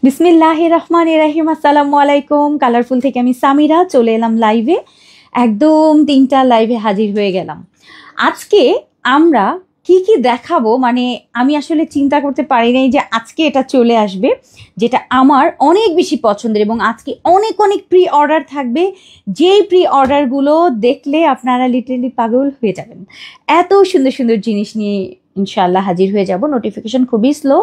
বিসমিল্লাহির রহমানির রহিম। আসসালামু আলাইকুম। কালারফুল থেকে আমি সামিরা চলে এলাম লাইভে, একদম 3টা লাইভে হাজির হয়ে গেলাম। আজকে আমরা কি কি দেখাবো, মানে আমি আসলে চিন্তা করতে পারি নাই যে আজকে এটা চলে আসবে, যেটা আমার অনেক বেশি পছন্দের, এবং আজকে অনেক অনেক প্রি অর্ডার থাকবে, যেই প্রি অর্ডারগুলো দেখলে আপনারা লিটারালি পাগল হয়ে যাবেন। এত সুন্দর সুন্দর জিনিস নিয়ে ইনশাআল্লাহ হাজির হয়ে যাব। নোটিফিকেশন খুবই স্লো,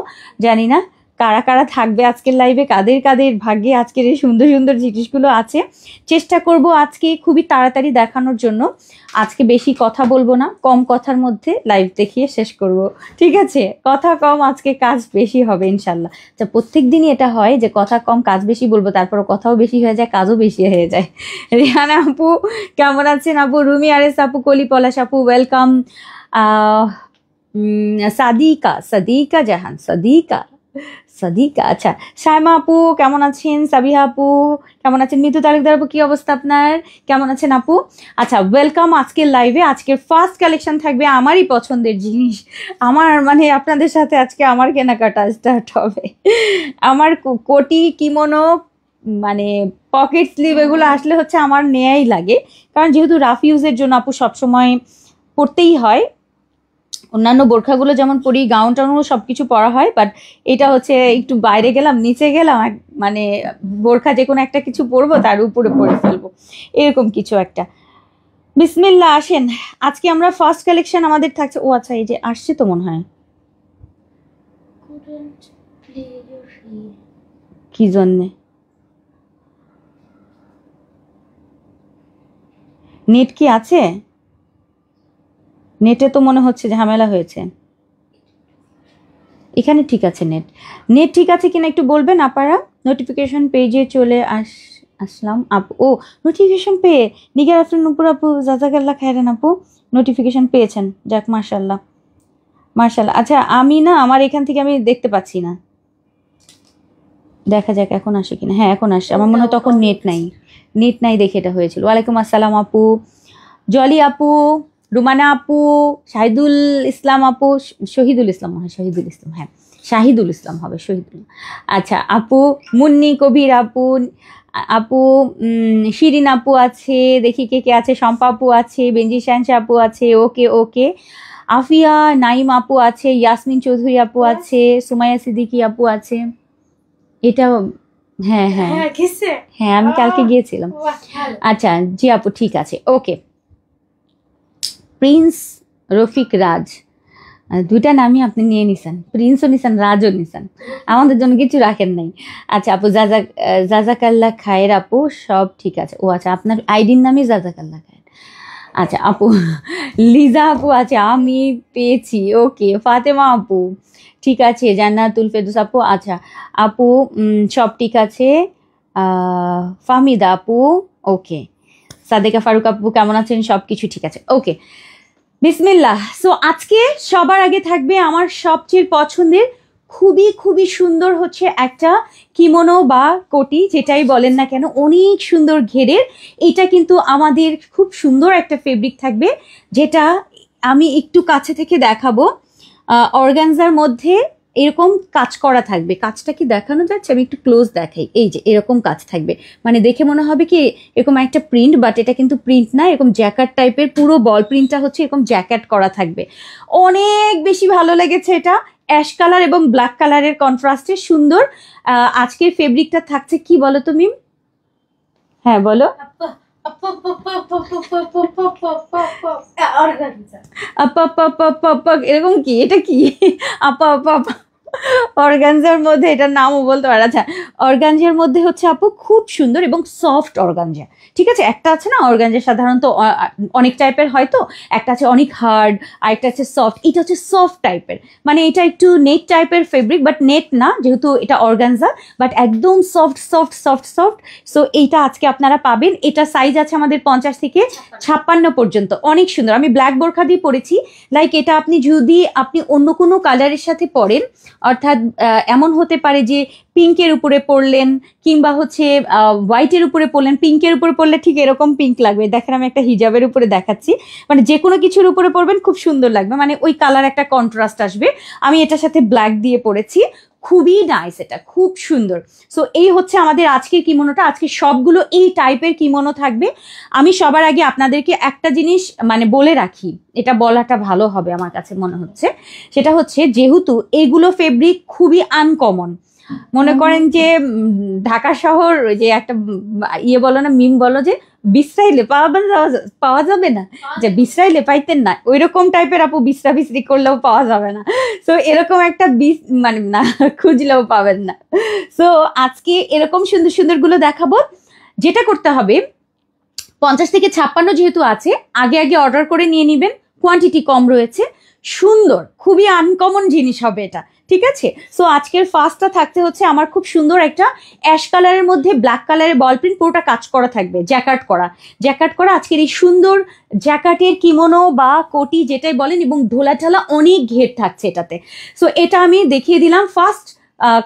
জানি না কারা কারা থাকবে আজকের লাইভে, কাদের কাদের ভাগ্যে আজকের এই সুন্দর সুন্দর জিনিসগুলো আছে। চেষ্টা করব আজকে খুবই তাড়াতাড়ি দেখানোর জন্য। আজকে বেশি কথা বলবো না, কম কথার মধ্যে লাইভ দেখিয়ে শেষ করব, ঠিক আছে? কথা কম, আজকে কাজ বেশি হবে ইনশাল্লাহ। আচ্ছা, প্রত্যেক দিনই এটা হয় যে কথা কম কাজ বেশি বলবো, তারপর কথাও বেশি হয়ে যায়, কাজও বেশি হয়ে যায়। রিহানা আপু কেমন আছেন? আপু রুমি আরেস আপু, কলি পলাশ আপু ওয়েলকাম। সাদিকা জাহান, সাদিকা আচ্ছা। সাইমা আপু কেমন আছেন? সাবিহা আপু কেমন আছেন? মিতু তালুকদার আপু কি অবস্থা আপনার? কেমন আছেন আপু? আচ্ছা, ওয়েলকাম আজকের লাইভে। আজকের ফার্স্ট কালেকশন থাকবে আমারই পছন্দের জিনিস, আমার মানে আপনাদের সাথে আজকে আমার কেনাকাটা স্টার্ট হবে। আমার কোটি কিমোনো মানে পকেট স্লিভ এগুলো আসলে হচ্ছে আমার নেয়াই লাগে, কারণ যেহেতু রাফ ইউজের জন্য আপু সবসময় পরতেই হয়। অন্যান্য বোরখাগুলো যেমন পরি, গাউন টাউনও সব কিছু পরা হয়, বাট এটা হচ্ছে একটু বাইরে গেলাম, নিচে গেলাম, মানে বোরখা যে কোনো একটা কিছু পরবো, তার উপরে পরে ফেলবো, এরকম কিছু একটা। বিসমিল্লাহ, আসেন। আজকে আমরা ফার্স্ট কালেকশন আমাদের থাকছে। ও আচ্ছা, এই যে আসছে তো মনে হয়, কি জন্যে নেট কি আছে? নেটে তো মনে হচ্ছে ঝামেলা হয়েছে। এখানে ঠিক আছে, নেট ঠিক আছে কিনা একটু বলবেন আপনারা। নোটিফিকেশন পেজে চলে আসলাম আপু। ও, নোটিফিকেশন পেয়ে নিগার আফরিন উপর আপু, জাজাকাল্লাহ খায়রান আপু, নোটিফিকেশন পেয়েছেন, যাক মার্শাল্লাহ মার্শাল্লাহ। আচ্ছা, আমি না আমার এখান থেকে আমি দেখতে পাচ্ছি না, দেখা যাক এখন আসে কিনা। হ্যাঁ এখন আসছে, আমার মনে হয় তখন নেট নাই দেখে এটা হয়েছিল। ওয়ালাইকুম আসসালাম আপু, জলি আপু, রুমানা আপু, শাহিদুল ইসলাম আপু, শহীদুল ইসলাম, হ্যাঁ শহীদুল ইসলাম, হ্যাঁ শাহিদুল ইসলাম হবে, শহীদুল। আচ্ছা আপু, মুন্নি কবির আপু, আপু শিরিন আপু আছে, দেখি কে কে আছে, শম্পা আপু আছে, বেঞ্জি শানশা আপু আছে, ওকে ওকে, আফিয়া নাইম আপু আছে, ইয়াসমিন চৌধুরী আপু আছে, সুমাইয়া সিদ্দিকী আপু আছে। এটা হ্যাঁ হ্যাঁ হ্যাঁ, আমি কালকে গিয়েছিলাম। আচ্ছা জি আপু, ঠিক আছে, ওকে। প্রিন্স রফিক রাজ, দুইটা নামই আপনি নিয়ে নিছেন, প্রিন্সও নিছেন রাজও নিছেন, আমাদের জন্য কিছু রাখেন নাই। আচ্ছা আপু, জাজাকাল্লাহ খায়ের আপু, সব ঠিক আছে। ও আচ্ছা, আপনার আইডির নামই জাজাকাল্লাহ খায়ের। আচ্ছা আপু, লিজা আপু আছে, আমি পেয়েছি, ওকে। ফাতেমা আপু ঠিক আছে, জান্নাতুল ফেরদৌস আপু, আচ্ছা আপু সব ঠিক আছে। ফাহমিদা আপু ওকে, সাদেকা ফারুক আপু কেমন আছেন? সব কিছু ঠিক আছে, ওকে। বিসমিল্লাহ। সো আজকে সবার আগে থাকবে আমার সবচেয়ে পছন্দের, খুবই খুবই সুন্দর হচ্ছে একটা কিমোনো বা কোটি, যেটাই বলেন না কেন, অনেক সুন্দর ঘেরের। এটা কিন্তু আমাদের খুব সুন্দর একটা ফেব্রিক থাকবে, যেটা আমি একটু কাছে থেকে দেখাবো। অর্গানজার মধ্যে এরকম কাজ করা থাকবে। কাজটা কি দেখানো যাচ্ছে? আমি একটু ক্লোজ দেখাই। এই যে এরকম কাজ থাকবে, মানে দেখে মনে হবে কি এরকম একটা প্রিন্ট, বাট এটা কিন্তু প্রিন্ট না, এরকম জ্যাকেট টাইপের, পুরো বল প্রিন্টটা হচ্ছে এরকম জ্যাকেট করা থাকবে। অনেক বেশি ভালো লেগেছে এটা, অ্যাশ কালার এবং ব্ল্যাক কালারের কন্ট্রাস্টে সুন্দর। আজকের ফেব্রিকটা থাকছে কি বলো তুমি? হ্যাঁ বলো। এরকম কি? এটা কি আপা আপা আপা? অর্গানজার মধ্যে, এটার নামও বলতে পারে। আচ্ছা, অর্গানজার মধ্যে হচ্ছে আপু খুব সুন্দর এবং সফট অর্গানজা, ঠিক আছে? একটা আছে না অর্গানজা সাধারণত অনেক টাইপের হয়, তো একটা আছে অনেক হার্ড, আর একটা আছে সফট। এটা হচ্ছে সফট টাইপের, মানে এটা একটু নেট টাইপের ফেব্রিক, বাট নেট না যেহেতু এটা অর্গানজা, বাট একদম soft soft soft soft. So এইটা আজকে আপনারা পাবেন। এটা সাইজ আছে আমাদের 50 থেকে 56 পর্যন্ত, অনেক সুন্দর। আমি ব্ল্যাক বোরখা দিয়ে পরেছি, লাইক এটা আপনি যদি অন্য কোনো কালারের সাথে পরেন, অর্থাৎ এমন হতে পারে যে পিঙ্কের উপরে পরলেন, কিংবা হচ্ছে হোয়াইটের উপরে পরলেন, পিঙ্কের উপরে পরলে ঠিক এরকম পিঙ্ক লাগবে। দেখেন আমি একটা হিজাবের উপরে দেখাচ্ছি, মানে যে কোনো কিছুর উপরে পরবেন খুব সুন্দর লাগবে, মানে ওই কালার একটা কন্ট্রাস্ট আসবে। আমি এটার সাথে ব্ল্যাক দিয়ে পরেছি, খুবই নাইস, এটা খুব সুন্দর। সো এই হচ্ছে আমাদের আজকের কিমোনোটা। আজকে সবগুলো এই টাইপের কিমোনো থাকবে। আমি সবার আগে আপনাদেরকে একটা জিনিস মানে বলে রাখি, এটা বলাটা ভালো হবে আমার কাছে মনে হচ্ছে, সেটা হচ্ছে যেহেতু এগুলো ফেব্রিক খুবই আনকমন, মনে করেন যে ঢাকা শহর যে একটা ইয়ে বলো না, মিম বলো যে বিশ্রাইলে পাওয়া যাবে না, যে বিশ্রাইলে পাইতেন না, ওই রকম টাইপের আপু বিশ্রা বিশ্রি করলেও পাওয়া যাবে না। সো এরকম একটা মানে না খুঁজলেও পাবেন না। সো আজকে এরকম সুন্দর সুন্দর গুলো দেখাবো। যেটা করতে হবে 50 থেকে 56 যেহেতু আছে, আগে আগে অর্ডার করে নিয়ে নিবেন, কোয়ান্টিটি কম রয়েছে, সুন্দর খুবই আনকমন জিনিস হবে এটা, ঠিক আছে। সো আজকের ফার্স্টটা থাকতে হচ্ছে আমার খুব সুন্দর একটা অ্যাশ কালারের মধ্যে ব্ল্যাক কালারের বল প্রিন্ট, পুরোটা কাজ করা থাকবে, জ্যাকার্ট করা আজকের এই সুন্দর জ্যাকার্টের কিমোনো বা কোটি যেটাই বলেন, এবং ঢোলা ঢালা অনেক ঘের থাকছে এটাতে। সো এটা আমি দেখিয়ে দিলাম। ফার্স্ট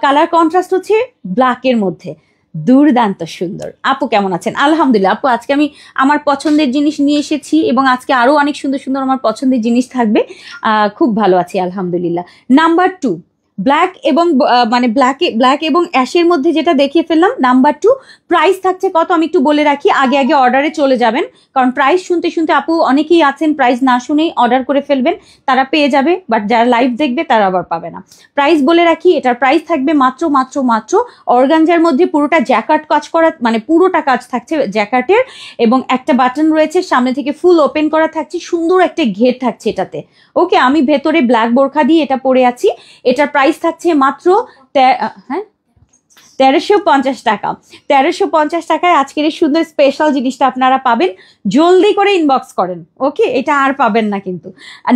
কালার কন্ট্রাস্ট হচ্ছে ব্ল্যাকের মধ্যে, দুর্দান্ত সুন্দর। আপু কেমন আছেন? আলহামদুলিল্লাহ আপু, আজকে আমি আমার পছন্দের জিনিস নিয়ে এসেছি এবং আজকে আরো অনেক সুন্দর সুন্দর আমার পছন্দের জিনিস থাকবে। খুব ভালো আছি আলহামদুলিল্লাহ। নাম্বার 2 ব্ল্যাক এবং মানে ব্ল্যাক এবং অ্যাশের মধ্যে যেটা দেখিয়ে ফেললাম, নাম্বার 2 প্রাইস থাকছে কত আমি একটু বলে রাখি, আগে আগে অর্ডারে চলে যাবেন, কারণ প্রাইস শুনতে শুনতে আপু অনেকেই আছেন প্রাইস না শুনেই অর্ডার করে ফেলবেন, তারা পেয়ে যাবে, বাট যারা লাইভ দেখবে তারা আবার পাবে না। প্রাইস বলে রাখি, এটার প্রাইস থাকবে মাত্র মাত্র মাত্র অর্গানজার মধ্যে পুরোটা জ্যাকার্ট কাজ করা, মানে পুরোটা কাজ থাকছে জ্যাকার্টের, এবং একটা বাটন রয়েছে সামনে থেকে ফুল ওপেন করা থাকছে, সুন্দর একটা ঘের থাকছে এটাতে। ওকে, আমি ভেতরে ব্ল্যাক বোরখা দিয়ে এটা পরে আছি। এটার প্রাইস থাকছে মাত্র 1350 টাকা। 1350 টাকায় আজকের এই সুন্দর স্পেশাল জিনিসটা আপনারা পাবেন। জলদি করে ইনবক্স করেন, ওকে, এটা আর পাবেন না কিন্তু। আর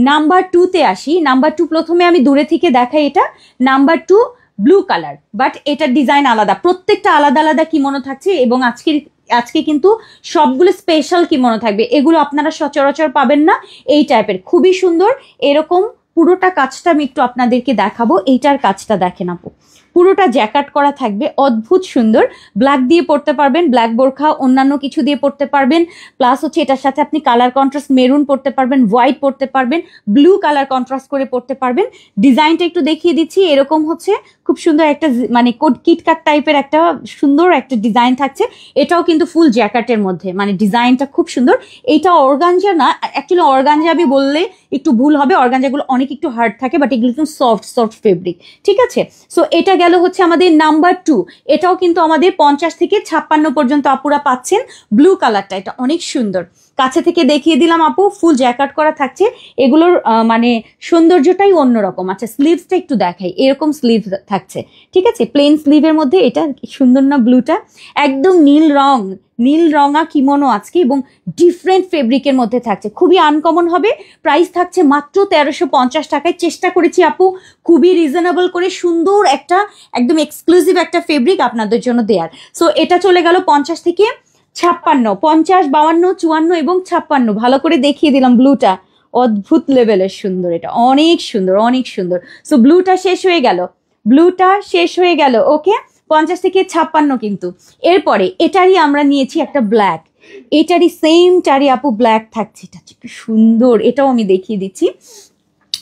নাম্বার 2তে আসি। নাম্বার 2 প্রথমে আমি দূরে থেকে দেখাই, এটা নাম্বার 2 ব্লু কালার, বাট এটার ডিজাইন আলাদা, প্রত্যেকটা আলাদা আলাদা কিমোনো থাকছে, এবং আজকে কিন্তু সবগুলো স্পেশাল কিমোনো থাকবে, এগুলো আপনারা সচরাচর পাবেন না। এই টাইপের খুবই সুন্দর, এরকম পুরোটা কাজটা আমি একটু আপনাদেরকে দেখাবো। এইটার কাজটা দেখেন আপু, পুরোটা জ্যাকার্ট করা থাকবে, অদ্ভুত সুন্দর। ব্ল্যাক দিয়ে পড়তে পারবেন, ব্ল্যাক বোরখা অন্যান্য কিছু দিয়ে পড়তে পারবেন, প্লাস হচ্ছে এটার সাথে আপনি কালার কন্ট্রাস্ট মেরুন পড়তে পারবেন, হোয়াইট পড়তে পারবেন, ব্লু কালার কন্ট্রাস্ট করে পড়তে পারবেন। ডিজাইনটা একটু দেখিয়ে দিচ্ছি, এরকম হচ্ছে খুব সুন্দর একটা মানে কিটকাট টাইপের একটা সুন্দর একটা ডিজাইন থাকছে। এটাও কিন্তু ফুল জ্যাকার্টের মধ্যে, মানে ডিজাইনটা খুব সুন্দর। এইটা অর্গানজা না, অ্যাকচুয়ালি অর্গানজা আমি বললে একটু ভুল হবে, অর্গানজাগুলো অনেক একটু হার্ড থাকে, বাট এগুলো কিন্তু সফট ফেব্রিক, ঠিক আছে। সো এটা গেল হচ্ছে আমাদের নাম্বার 2। এটাও কিন্তু আমাদের 50 থেকে 56 পর্যন্ত আপুরা পাচ্ছেন। ব্লু কালারটা এটা অনেক সুন্দর, কাছে থেকে দেখিয়ে দিলাম আপু, ফুল জ্যাকার্ট করা থাকছে। এগুলোর মানে সৌন্দর্যটাই অন্যরকম। আচ্ছা, স্লিভসটা একটু দেখাই, এরকম স্লিভ থাকছে, ঠিক আছে, প্লেন স্লিভের মধ্যে। এটা সুন্দর না ব্লুটা, একদম নীল রঙা কিমোনো আজকে, এবং ডিফারেন্ট ফেব্রিকের মধ্যে থাকছে, খুবই আনকমন হবে। প্রাইস থাকছে মাত্র 1350 টাকায়। চেষ্টা করেছি আপু খুবই রিজনেবল করে সুন্দর একটা একদম এক্সক্লুসিভ একটা ফেব্রিক আপনাদের জন্য দেয়ার। সো এটা চলে গেল 50 থেকে 56, 50, 52, 54 এবং 56। ভালো করে দেখিয়ে দিলাম, ব্লুটা অদ্ভুত লেভেলের সুন্দর, এটা অনেক সুন্দর অনেক সুন্দর। সো ব্লুটা শেষ হয়ে গেল, ওকে, 50 থেকে 56 কিন্তু। এরপরে এটারই আমরা নিয়েছি একটা ব্ল্যাক, এটারই সেমটারই আপু ব্ল্যাক থাকছে, এটা কি সুন্দর, এটাও আমি দেখিয়ে দিচ্ছি।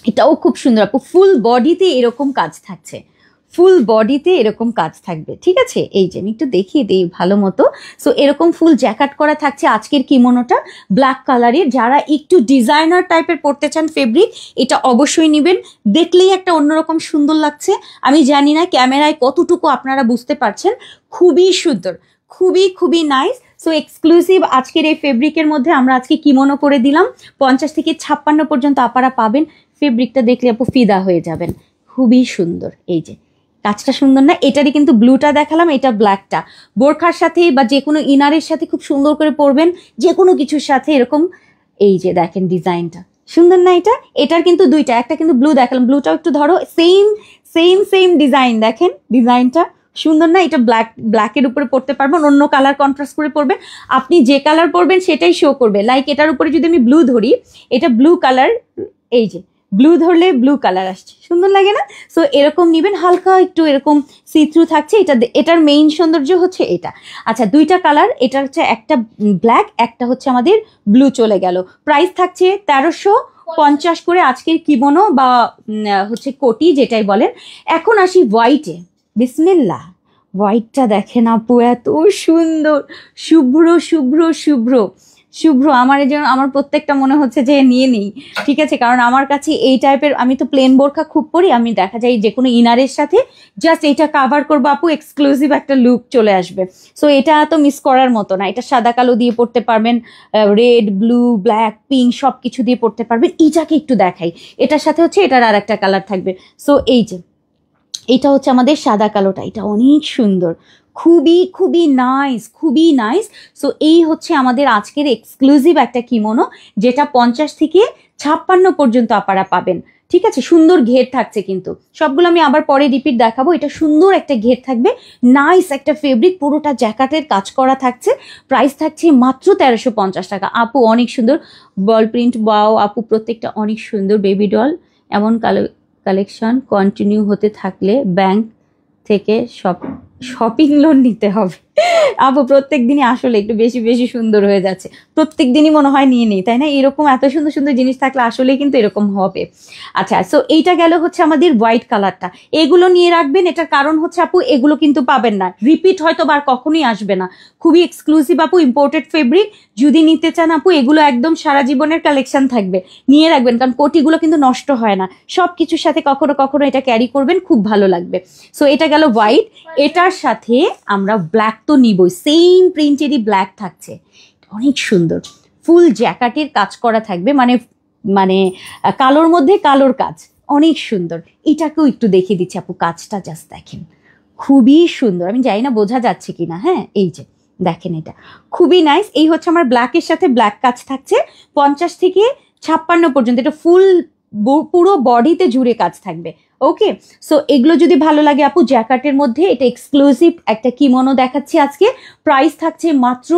এটাও খুব সুন্দর আপু, ফুল বডিতে এরকম কাজ থাকছে, ঠিক আছে। এই যে আমি একটু দেখিয়ে দিই ভালো মতো। সো এরকম ফুল জ্যাকার্ট করা থাকছে আজকের কিমোনোটা, ব্ল্যাক কালারের। যারা একটু ডিজাইনার টাইপের পড়তে চান ফেব্রিক, এটা অবশ্যই নেবেন, দেখলেই একটা অন্যরকম সুন্দর লাগছে। আমি জানি না ক্যামেরায় কতটুকু আপনারা বুঝতে পারছেন, খুবই সুন্দর, খুবই নাইস। সো এক্সক্লুসিভ আজকের এই ফেব্রিকের মধ্যে আমরা আজকে কিমোনো করে দিলাম। 50 থেকে 56 পর্যন্ত আপনারা পাবেন। ফেব্রিকটা দেখলে আপু ফিদা হয়ে যাবেন, খুবই সুন্দর। এই যে কাজটা সুন্দর না? এটারই কিন্তু ব্লুটা দেখালাম, এটা ব্ল্যাকটা বোরখার সাথে বা যে কোনো ইনারের সাথে খুব সুন্দর করে পরবেন, যে কোনো কিছুর সাথে এরকম। এই যে দেখেন ডিজাইনটা সুন্দর না? এটার কিন্তু দুইটা, একটা কিন্তু ব্লু দেখালাম, ব্লুটাও একটু ধরো, সেম ডিজাইন, দেখেন ডিজাইনটা সুন্দর না? এটা ব্ল্যাকের উপরে পড়তে পারবেন, অন্য কালার কন্ট্রাস্ট করে পরবেন, আপনি যে কালার পরবেন সেটাই শো করবে। লাইক এটার উপরে যদি আমি ব্লু ধরি, এটা ব্লু কালার, এই যে ব্লু ধরলে ব্লু কালার আসছে, সুন্দর লাগে না? সো এরকম নিবেন, হালকা একটু এরকম সি থ্রু থাকছে। এটার মেইন সৌন্দর্য হচ্ছে এটা। আচ্ছা, দুইটা কালার, এটা হচ্ছে একটা ব্ল্যাক, একটা হচ্ছে আমাদের ব্লু চলে গেল। প্রাইস থাকছে 50 করে আজকের কিমোনো বা হচ্ছে কোটি যেটাই বলেন। এখন আসি হোয়াইটে। বিসমিল্লাহ, হোয়াইটটা দেখেন আপু, এত সুন্দর, শুভ্র শুভ্র শুভ্র শুভ্র। আমার এই জন্য আমার প্রত্যেকটা মনে হচ্ছে যে নিয়ে নিই, ঠিক আছে, কারণ আমার কাছে এই টাইপের, আমি তো প্লেন বোরখা খুব পরি, আমি দেখা যায় যে কোনো ইনারের সাথে জাস্ট এটা কাভার করবো আপু, এক্সক্লুসিভ একটা লুক চলে আসবে। সো এটা তো মিস করার মতো না। এটা সাদা কালো দিয়ে পড়তে পারবেন, রেড, ব্লু, ব্ল্যাক, পিঙ্ক সব কিছু দিয়ে পড়তে পারবেন। এইটাকে একটু দেখাই, এটার সাথে হচ্ছে এটার আর একটা কালার থাকবে। সো এই যে এটা হচ্ছে আমাদের সাদা কালোটা, এটা অনেক সুন্দর, খুবই খুবই নাইস, খুবই নাইস। সো এই হচ্ছে আমাদের আজকের এক্সক্লুসিভ একটা কিমোনো, যেটা 50 থেকে 56 পর্যন্ত আপনারা পাবেন, ঠিক আছে। সুন্দর ঘের থাকছে, কিন্তু সবগুলো আমি আবার পরে রিপিট দেখাবো। এটা সুন্দর একটা ঘের থাকবে, নাইস একটা ফেব্রিক, পুরোটা জ্যাকেটের কাজ করা থাকছে। প্রাইস থাকছে মাত্র 1350 টাকা। আপু অনেক সুন্দর বল প্রিন্ট, বাও আপু প্রত্যেকটা অনেক সুন্দর। বেবি ডল, এমন কালেকশন কন্টিনিউ হতে থাকলে ব্যাংক থেকে শপিং লোন নিতে হবে। আপু প্রত্যেক দিনই আসলে একটু বেশি বেশি সুন্দর হয়ে যাচ্ছে, প্রত্যেক দিনই মনে হয় নিয়ে নিই, তাই না? এরকম এত সুন্দর সুন্দর জিনিস থাকলে আসলেই কিন্তু এরকম হবে। আচ্ছা, সো এইটা গেল হচ্ছে আমাদের হোয়াইট কালারটা। এগুলো নিয়ে রাখবেন, এটার কারণ হচ্ছে আপু এগুলো কিন্তু পাবেন না, রিপিট হয়তো বা কখনোই আসবে না। খুবই এক্সক্লুসিভ আপু, ইম্পোর্টেড ফেব্রিক। যদি নিতে চান আপু, এগুলো একদম সারা জীবনের কালেকশন থাকবে, নিয়ে রাখবেন, কারণ কোটিগুলো কিন্তু নষ্ট হয় না। সব কিছুর সাথে কখনো কখনো এটা ক্যারি করবেন, খুব ভালো লাগবে। সো এটা গেল হোয়াইট। এটার সাথে আমরা ব্ল্যাক তো নিবই, সেম প্রিন্টেরই ব্ল্যাক থাকছে, অনেক সুন্দর, ফুল জ্যাকেটের কাজ করা থাকবে, মানে মানে কালোর মধ্যে কালোর কাজ, অনেক সুন্দর। এটাকেও একটু দেখিয়ে দিচ্ছি আপু, কাজটা জাস্ট দেখেন, খুবই সুন্দর। আমি জানি না বোঝা যাচ্ছে কিনা, হ্যাঁ এই যে দেখেন, এটা খুবই নাইস। এই হচ্ছে আমার ব্ল্যাকের সাথে ব্ল্যাক কাজ থাকছে 50 থেকে 56 পর্যন্ত। এটা ফুল পুরো বডিতে জুড়ে কাজ থাকবে। ওকে, সো এগুলো যদি ভালো লাগে আপু, জ্যাকেটের মধ্যে এটা এক্সক্লুসিভ একটা কিমোনো দেখাচ্ছি আজকে। প্রাইস থাকছে মাত্র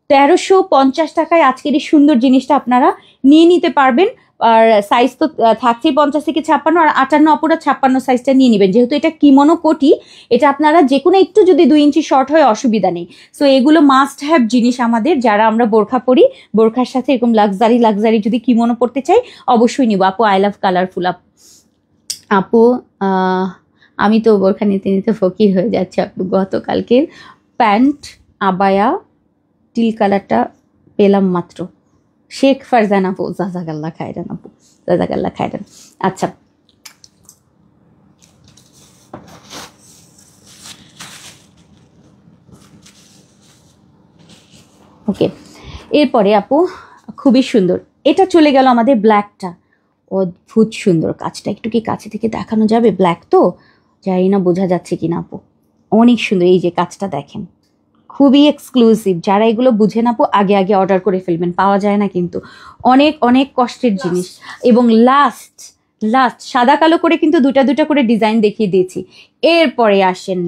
1350 টাকায়। আজকের এই সুন্দর জিনিসটা আপনারা নিয়ে নিতে পারবেন। আর সাইজ তো থাকছেই 50 থেকে 56, আর 58 অপরা 56 সাইজটা নিয়ে নেবেন, যেহেতু এটা কিমোনো কোটি। এটা আপনারা যে কোনো একটু যদি 2 ইঞ্চি শর্ট হয় অসুবিধা নেই। সো এগুলো মাস্ট হ্যাভ জিনিস আমাদের, যারা আমরা বোরখা পরি, বোরখার সাথে এরকম লাক্সারি যদি কিমোনো পড়তে চাই অবশ্যই নিব আপু। আই লাভ কালারফুল আপু। আমি তো বোরখা নিতে নিতে ফকির হয়ে যাচ্ছে আপু। গতকালকের প্যান্ট আবায়া টিল কালারটা পেলাম মাত্র। শেখ ফারজান আপু, জাজাকাল্লাহ খায়রান আপু, জাজাকাল্লাহ খায়রান। আচ্ছা, ওকে, এরপরে আপু খুবই সুন্দর, এটা চলে গেল আমাদের ব্ল্যাকটা, অদ্ভুত সুন্দর কাজটা। একটু কি কাছে থেকে দেখানো যাবে? ব্ল্যাক তো জানি না বোঝা যাচ্ছে কিনা আপু, অনেক সুন্দর। এই যে কাজটা দেখেন, খুবই এক্সক্লুসিভ। যারা এগুলো বুঝেন আপু, আগে আগে অর্ডার করে ফেলবেন, পাওয়া যায় না কিন্তু, অনেক অনেক কষ্টের জিনিস। এবং লাস্ট সাদা কালো করে কিন্তু দুটা করে ডিজাইন দেখিয়ে দিয়েছি। এরপরে আসেন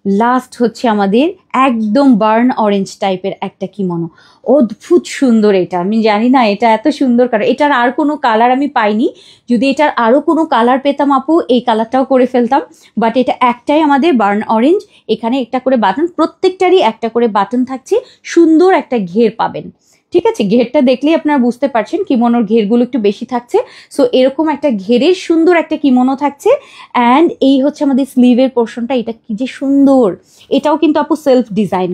লাস্ট হচ্ছে আমাদের একদম বার্ন অরেঞ্জ টাইপের একটা কিমোনো, অদ্ভুত সুন্দর। এটা আমি জানি না এটা এত সুন্দর কালার, এটার আর কোনো কালার আমি পাইনি। যদি এটার আরও কোনো কালার পেতাম আপু, এই কালারটাও করে ফেলতাম, বাট এটা একটাই আমাদের বার্ন অরেঞ্জ। এখানে একটা করে বাটন, প্রত্যেকটারই একটা করে বাটন থাকছে, সুন্দর একটা ঘের পাবেন, ঠিক আছে। ঘেরটা দেখলেই আপনারা বুঝতে পারছেন কিমোনোর ঘেরগুলো একটু বেশি থাকছে। সো এরকম একটা ঘেরের সুন্দর একটা কিমোনো থাকছে। অ্যান্ড এই হচ্ছে আমাদের স্লিভের পোর্শনটা, এটা কি যে সুন্দর। এটাও কিন্তু আপু সেলফ ডিজাইন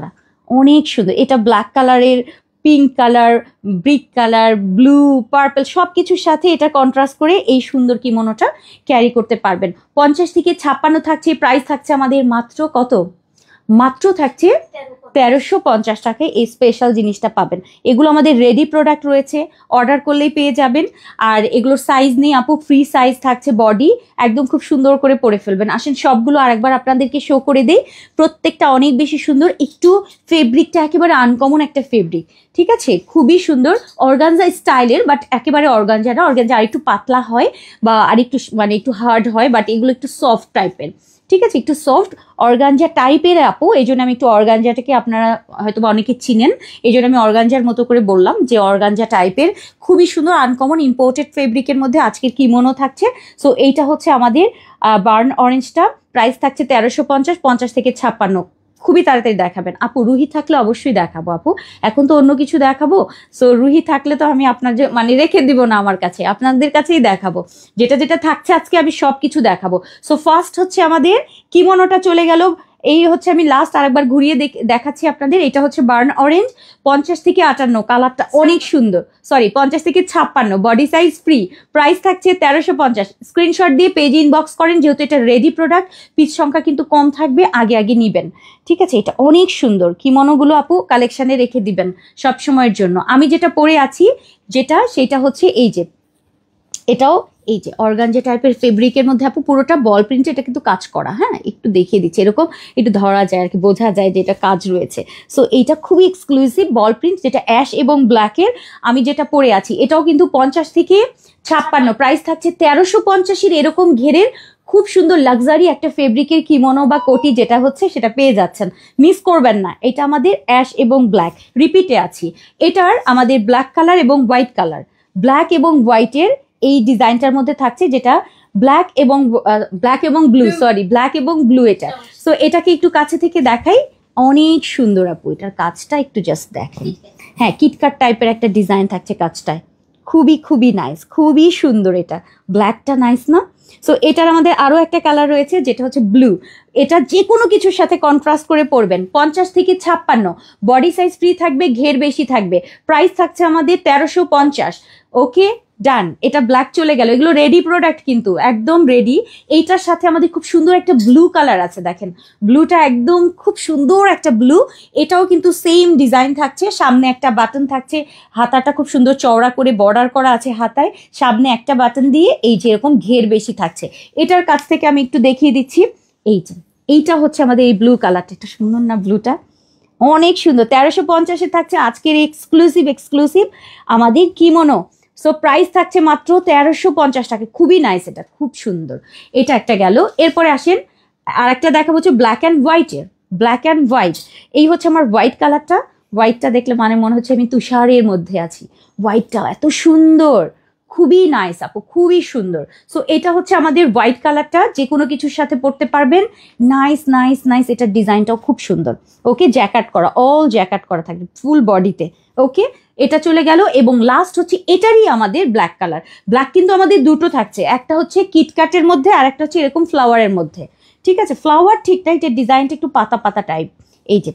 করা, অনেক সুন্দর। এটা ব্ল্যাক কালারের, pink colour, brick colour, blue, purple সব কিছুর সাথে এটা কন্ট্রাস্ট করে এই সুন্দর কিমোনোটা ক্যারি করতে পারবেন। 50 থেকে 56 থাকছে। প্রাইস থাকছে আমাদের মাত্র থাকছে 1350 টাকায় এই স্পেশাল জিনিসটা পাবেন। এগুলো আমাদের রেডি প্রোডাক্ট রয়েছে, অর্ডার করলেই পেয়ে যাবেন। আর এগুলোর সাইজ নেই আপু, ফ্রি সাইজ থাকছে, বডি একদম খুব সুন্দর করে পরে ফেলবেন। আসেন সবগুলো আরেকবার আপনাদেরকে শো করে দেই। প্রত্যেকটা অনেক বেশি সুন্দর, একটু ফেব্রিকটা একেবারে আনকমন একটা ফেব্রিক, ঠিক আছে, খুবই সুন্দর। অর্গানজা স্টাইলের, বাট একেবারে অর্গানজা না, অর্গানজা আর একটু পাতলা হয় বা আর একটু মানে একটু হার্ড হয়, বাট এগুলো একটু সফট টাইপের, ঠিক আছে, একটু সফট অর্গানজা টাইপের আপু। এই জন্য আমি একটু অর্গানজাটাকে, আপনারা হয়তো অনেকে চিনেন, এই জন্য আমি অর্গানজার মতো করে বললাম যে অর্গানজা টাইপের, খুবই সুন্দর আনকমন ইম্পোর্টেড ফেব্রিকের মধ্যে আজকের কিমোনো থাকছে। সো এইটা হচ্ছে আমাদের বার্ন অরেঞ্জটা। প্রাইস থাকছে 1350, 50 থেকে 56। খুবই তাড়াতাড়ি দেখাবেন। আপু রুহি থাকলে অবশ্যই দেখাবো আপু, এখন তো অন্য কিছু দেখাবো। সো রুহি থাকলে তো আমি আপনার যে মানে রেখে দিব না আমার কাছে, আপনাদের কাছেই দেখাবো। যেটা যেটা থাকছে আজকে আমি সব কিছু দেখাবো। সো ফার্স্ট হচ্ছে আমাদের কিমোনোটা চলে গেল। এই হচ্ছে আমি লাস্ট আরেকবার ঘুরিয়ে দেখাচ্ছি আপনাদের। এটা হচ্ছে বার্ন অরেঞ্জ, 50 থেকে 58, কালারটা অনেক সুন্দর। সরি 50 থেকে 56, বডি সাইজ ফ্রি, প্রাইস থাকছে 1350। স্ক্রিনশট দিয়ে পেজ ইনবক্স করেন, যেহেতু এটা রেডি প্রোডাক্ট, পিস সংখ্যা কিন্তু কম থাকবে, আগে আগে নিবেন। ঠিক আছে, এটা অনেক সুন্দর। কিমোনোগুলো আপু কালেকশনে রেখে দিবেন সব সময়ের জন্য। আমি যেটা পরে আছি সেটা হচ্ছে এই যে, এটাও এই যে অর্গানজা টাইপের ফেব্রিকের মধ্যে আপু, পুরোটা বল প্রিন্ট, এটা কিন্তু কাজ করা। হ্যাঁ, একটু দেখিয়ে দিচ্ছি, এরকম একটু ধরা যায় আর কি, বোঝা যায় যে এটা কাজ রয়েছে। সো এইটা খুবই এক্সক্লুসিভ বল প্রিন্ট, যেটা অ্যাশ এবং ব্ল্যাকের। আমি যেটা পরে আছি এটাও কিন্তু 50 থেকে 56, প্রাইস থাকছে 1350। এরকম ঘেরের খুব সুন্দর লাক্সারি একটা ফেব্রিকের কিমোনো বা কোটি যেটা হচ্ছে সেটা পেয়ে যাচ্ছেন, মিস করবেন না। এটা আমাদের অ্যাশ এবং ব্ল্যাক, রিপিটে আছি। এটার আমাদের ব্ল্যাক কালার এবং হোয়াইট কালার, ব্ল্যাক এবং হোয়াইটের এই ডিজাইনটার মধ্যে থাকছে, যেটা ব্ল্যাক এবং ব্লু, সরি ব্ল্যাক এবং ব্লু এটা। সো এটাকে একটু কাছে থেকে দেখাই, অনেক সুন্দর আপু, এটার কাজটা একটু জাস্ট দেখেন। হ্যাঁ, কিটকাট টাইপের একটা ডিজাইন থাকছে কাজটায়, খুবই খুবই নাইস, খুবই সুন্দর। এটা ব্ল্যাকটা নাইস না? সো এটার আমাদের আরো একটা কালার রয়েছে যেটা হচ্ছে ব্লু। এটা যে কোনো কিছুর সাথে কন্ট্রাস্ট করে পরবেন। 50 থেকে 56, বডি সাইজ ফ্রি থাকবে, ঘের বেশি থাকবে, প্রাইস থাকছে আমাদের 1350। ওকে ডান। এটা ব্ল্যাক চলে গেল, এগুলো রেডি প্রোডাক্ট কিন্তু একদম রেডি। এইটার সাথে আমাদের খুব সুন্দর একটা ব্লু কালার আছে, দেখেন ব্লুটা একদম খুব সুন্দর একটা ব্লু। এটাও কিন্তু সেম ডিজাইন থাকছে, সামনে একটা বাটন থাকছে, হাতাটা খুব সুন্দর চওড়া করে বর্ডার করা আছে হাতায়, সামনে একটা বাটন দিয়ে এই যে এরকম ঘের বেশি থাকছে। এটার কাছ থেকে আমি একটু দেখিয়ে দিচ্ছি, এইটা হচ্ছে আমাদের এই ব্লু কালারটা, এটা সুন্দর না ব্লুটা? অনেক সুন্দর। 1350 থাকছে আজকের এক্সক্লুসিভ আমাদের কিমোনো। সো প্রাইস থাকছে মাত্র 1350 টাকা, খুবই নাইস, এটা খুব সুন্দর। এটা একটা গেল। এরপরে আসেন আর একটা দেখা হচ্ছে ব্ল্যাক অ্যান্ড হোয়াইট। এই হচ্ছে আমার হোয়াইট কালারটা। হোয়াইটটা দেখলে মানে মনে হচ্ছে আমি তুষারের মধ্যে আছি। হোয়াইটটা এত সুন্দর, খুবই নাইস আপু, খুবই সুন্দর। সো এটা হচ্ছে আমাদের হোয়াইট কালারটা, যে কোনো কিছুর সাথে পরতে পারবেন। নাইস নাইস নাইস, এটার ডিজাইনটাও খুব সুন্দর। ওকে, জ্যাকেট করা, অল জ্যাকেট করা থাকবে ফুল বডিতে। ওকে, এটা চলে গেল। এবং লাস্ট হচ্ছে এটারই আমাদের ব্ল্যাক কালার। ব্ল্যাক কিন্তু আমাদের দুটো থাকছে, একটা হচ্ছে কিটকাটের মধ্যে আর একটা হচ্ছে এরকম ফ্লাওয়ারের মধ্যে। ঠিক আছে, ফ্লাওয়ার ঠিক না, এটার ডিজাইনটা একটু পাতা পাতা টাইপ, এই যে।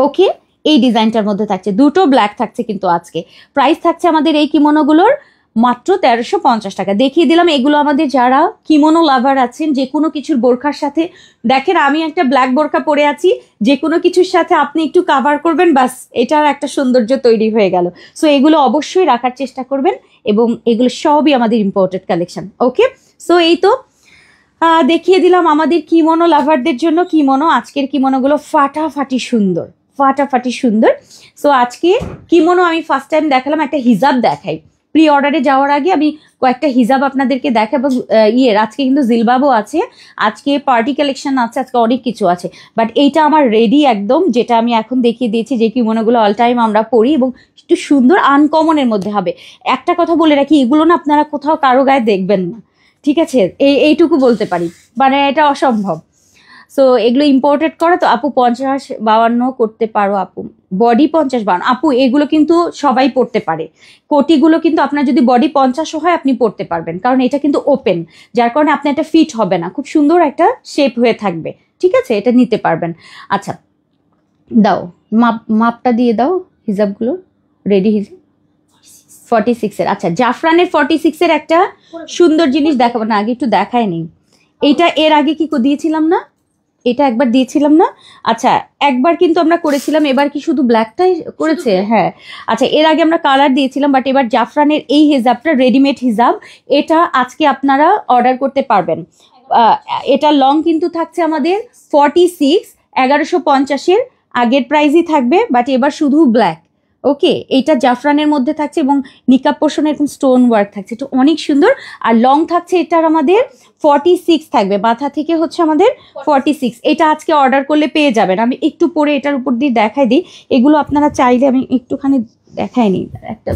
ওকে, এই ডিজাইনটার মধ্যে থাকছে, দুটো ব্ল্যাক থাকছে কিন্তু আজকে। প্রাইস থাকছে আমাদের এই কিমোনোগুলোর মাত্র 1350 টাকা। দেখিয়ে দিলাম এগুলো আমাদের যারা কিমোনো লাভার আছেন, যে কোনো কিছুর বোরখার সাথে। দেখেন আমি একটা ব্ল্যাক বোরখা পরে আছি, যে কোনো কিছুর সাথে আপনি একটু কাভার করবেন, বাস এটার একটা সৌন্দর্য তৈরি হয়ে গেল। সো এগুলো অবশ্যই রাখার চেষ্টা করবেন, এবং এগুলো সবই আমাদের ইম্পোর্টেড কালেকশন। ওকে, সো এই তো দেখিয়ে দিলাম আমাদের কিমোনো লাভারদের জন্য কিমোনো। আজকের কিমোনোগুলো ফাটাফাটি সুন্দর। সো আজকে কিমোনো আমি ফার্স্ট টাইম দেখালাম, একটা হিজাব দেখাই। প্রি অর্ডারে যাওয়ার আগে আমি কয়েকটা হিজাব আপনাদেরকে দেখাবো। আজকে কিন্তু জিলবাবও আছে, আজকে পার্টি কালেকশন আছে, আজকে অনেক কিছু আছে। বাট এইটা আমার রেডি একদম, যেটা আমি এখন দেখিয়ে দিয়েছি, যে কিমোনোগুলো অল টাইম আমরা পরি এবং একটু সুন্দর আনকমনের মধ্যে হবে। একটা কথা বলে রাখি, এগুলো না আপনারা কোথাও কারো গায়ে দেখবেন না, ঠিক আছে? এইটুকু বলতে পারি, মানে এটা অসম্ভব। সো এগুলো ইম্পোর্টেড করা তো আপু, 50-52 করতে পারো আপু, বডি 50-52 আপু, এগুলো কিন্তু সবাই পড়তে পারে। কোটিগুলো কিন্তু আপনার যদি বডি 50 হয় আপনি পড়তে পারবেন, কারণ এটা কিন্তু ওপেন, যার কারণে আপনার এটা ফিট হবে না, খুব সুন্দর একটা শেপ হয়ে থাকবে। ঠিক আছে, এটা নিতে পারবেন। আচ্ছা দাও, মাপটা দিয়ে দাও হিজাবগুলো, রেডি হিজাব 46-এর। আচ্ছা, জাফরানের 46-এর একটা সুন্দর জিনিস দেখাবো না, আগে একটু দেখায় নেই। এইটা এর আগে কি দিয়েছিলাম না? এটা একবার দিয়েছিলাম না? আচ্ছা, একবার কিন্তু আমরা করেছিলাম, এবার কি শুধু ব্ল্যাকটাই করেছে? হ্যাঁ, আচ্ছা, এর আগে আমরা কালার দিয়েছিলাম, বাট এবার জাফরানের এই হিজাবটা রেডিমেড হিজাব, এটা আজকে আপনারা অর্ডার করতে পারবেন। এটা লং কিন্তু থাকছে আমাদের 46, 1150-এর আগের প্রাইসই থাকবে, বাট এবার শুধু ব্ল্যাক। ওকে, এইটা জাফরানের মধ্যে থাকছে এবং নিকাব পোর্শনে এরকম স্টোন ওয়ার্ক থাকছে, এটা অনেক সুন্দর। আর লং থাকছে এটার আমাদের 46 থাকবে, মাথা থেকে হচ্ছে আমাদের 46। এটা আজকে অর্ডার করলে পেয়ে যাবেন। আমি একটু পরে এটার উপর দিয়ে দেখাই দিই, এগুলো আপনারা চাইলে আমি একটুখানি দেখাই নিই, একটা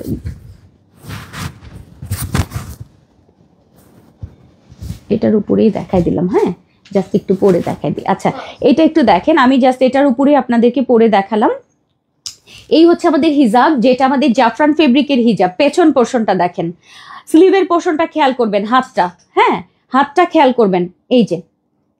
এটার উপরেই দেখাই দিলাম। হ্যাঁ, জাস্ট একটু পরে দেখাই দিই। আচ্ছা এটা একটু দেখেন, আমি জাস্ট এটার উপরে আপনাদেরকে পরে দেখালাম। এই হচ্ছে আমাদের হিজাব, যেটা আমাদের জাফরান ফেব্রিকের হিজাব। পেছন পোর্শনটা দেখেন, স্লিভের পোর্শনটা খেয়াল করবেন, হাতটা, হ্যাঁ হাতটা খেয়াল করবেন।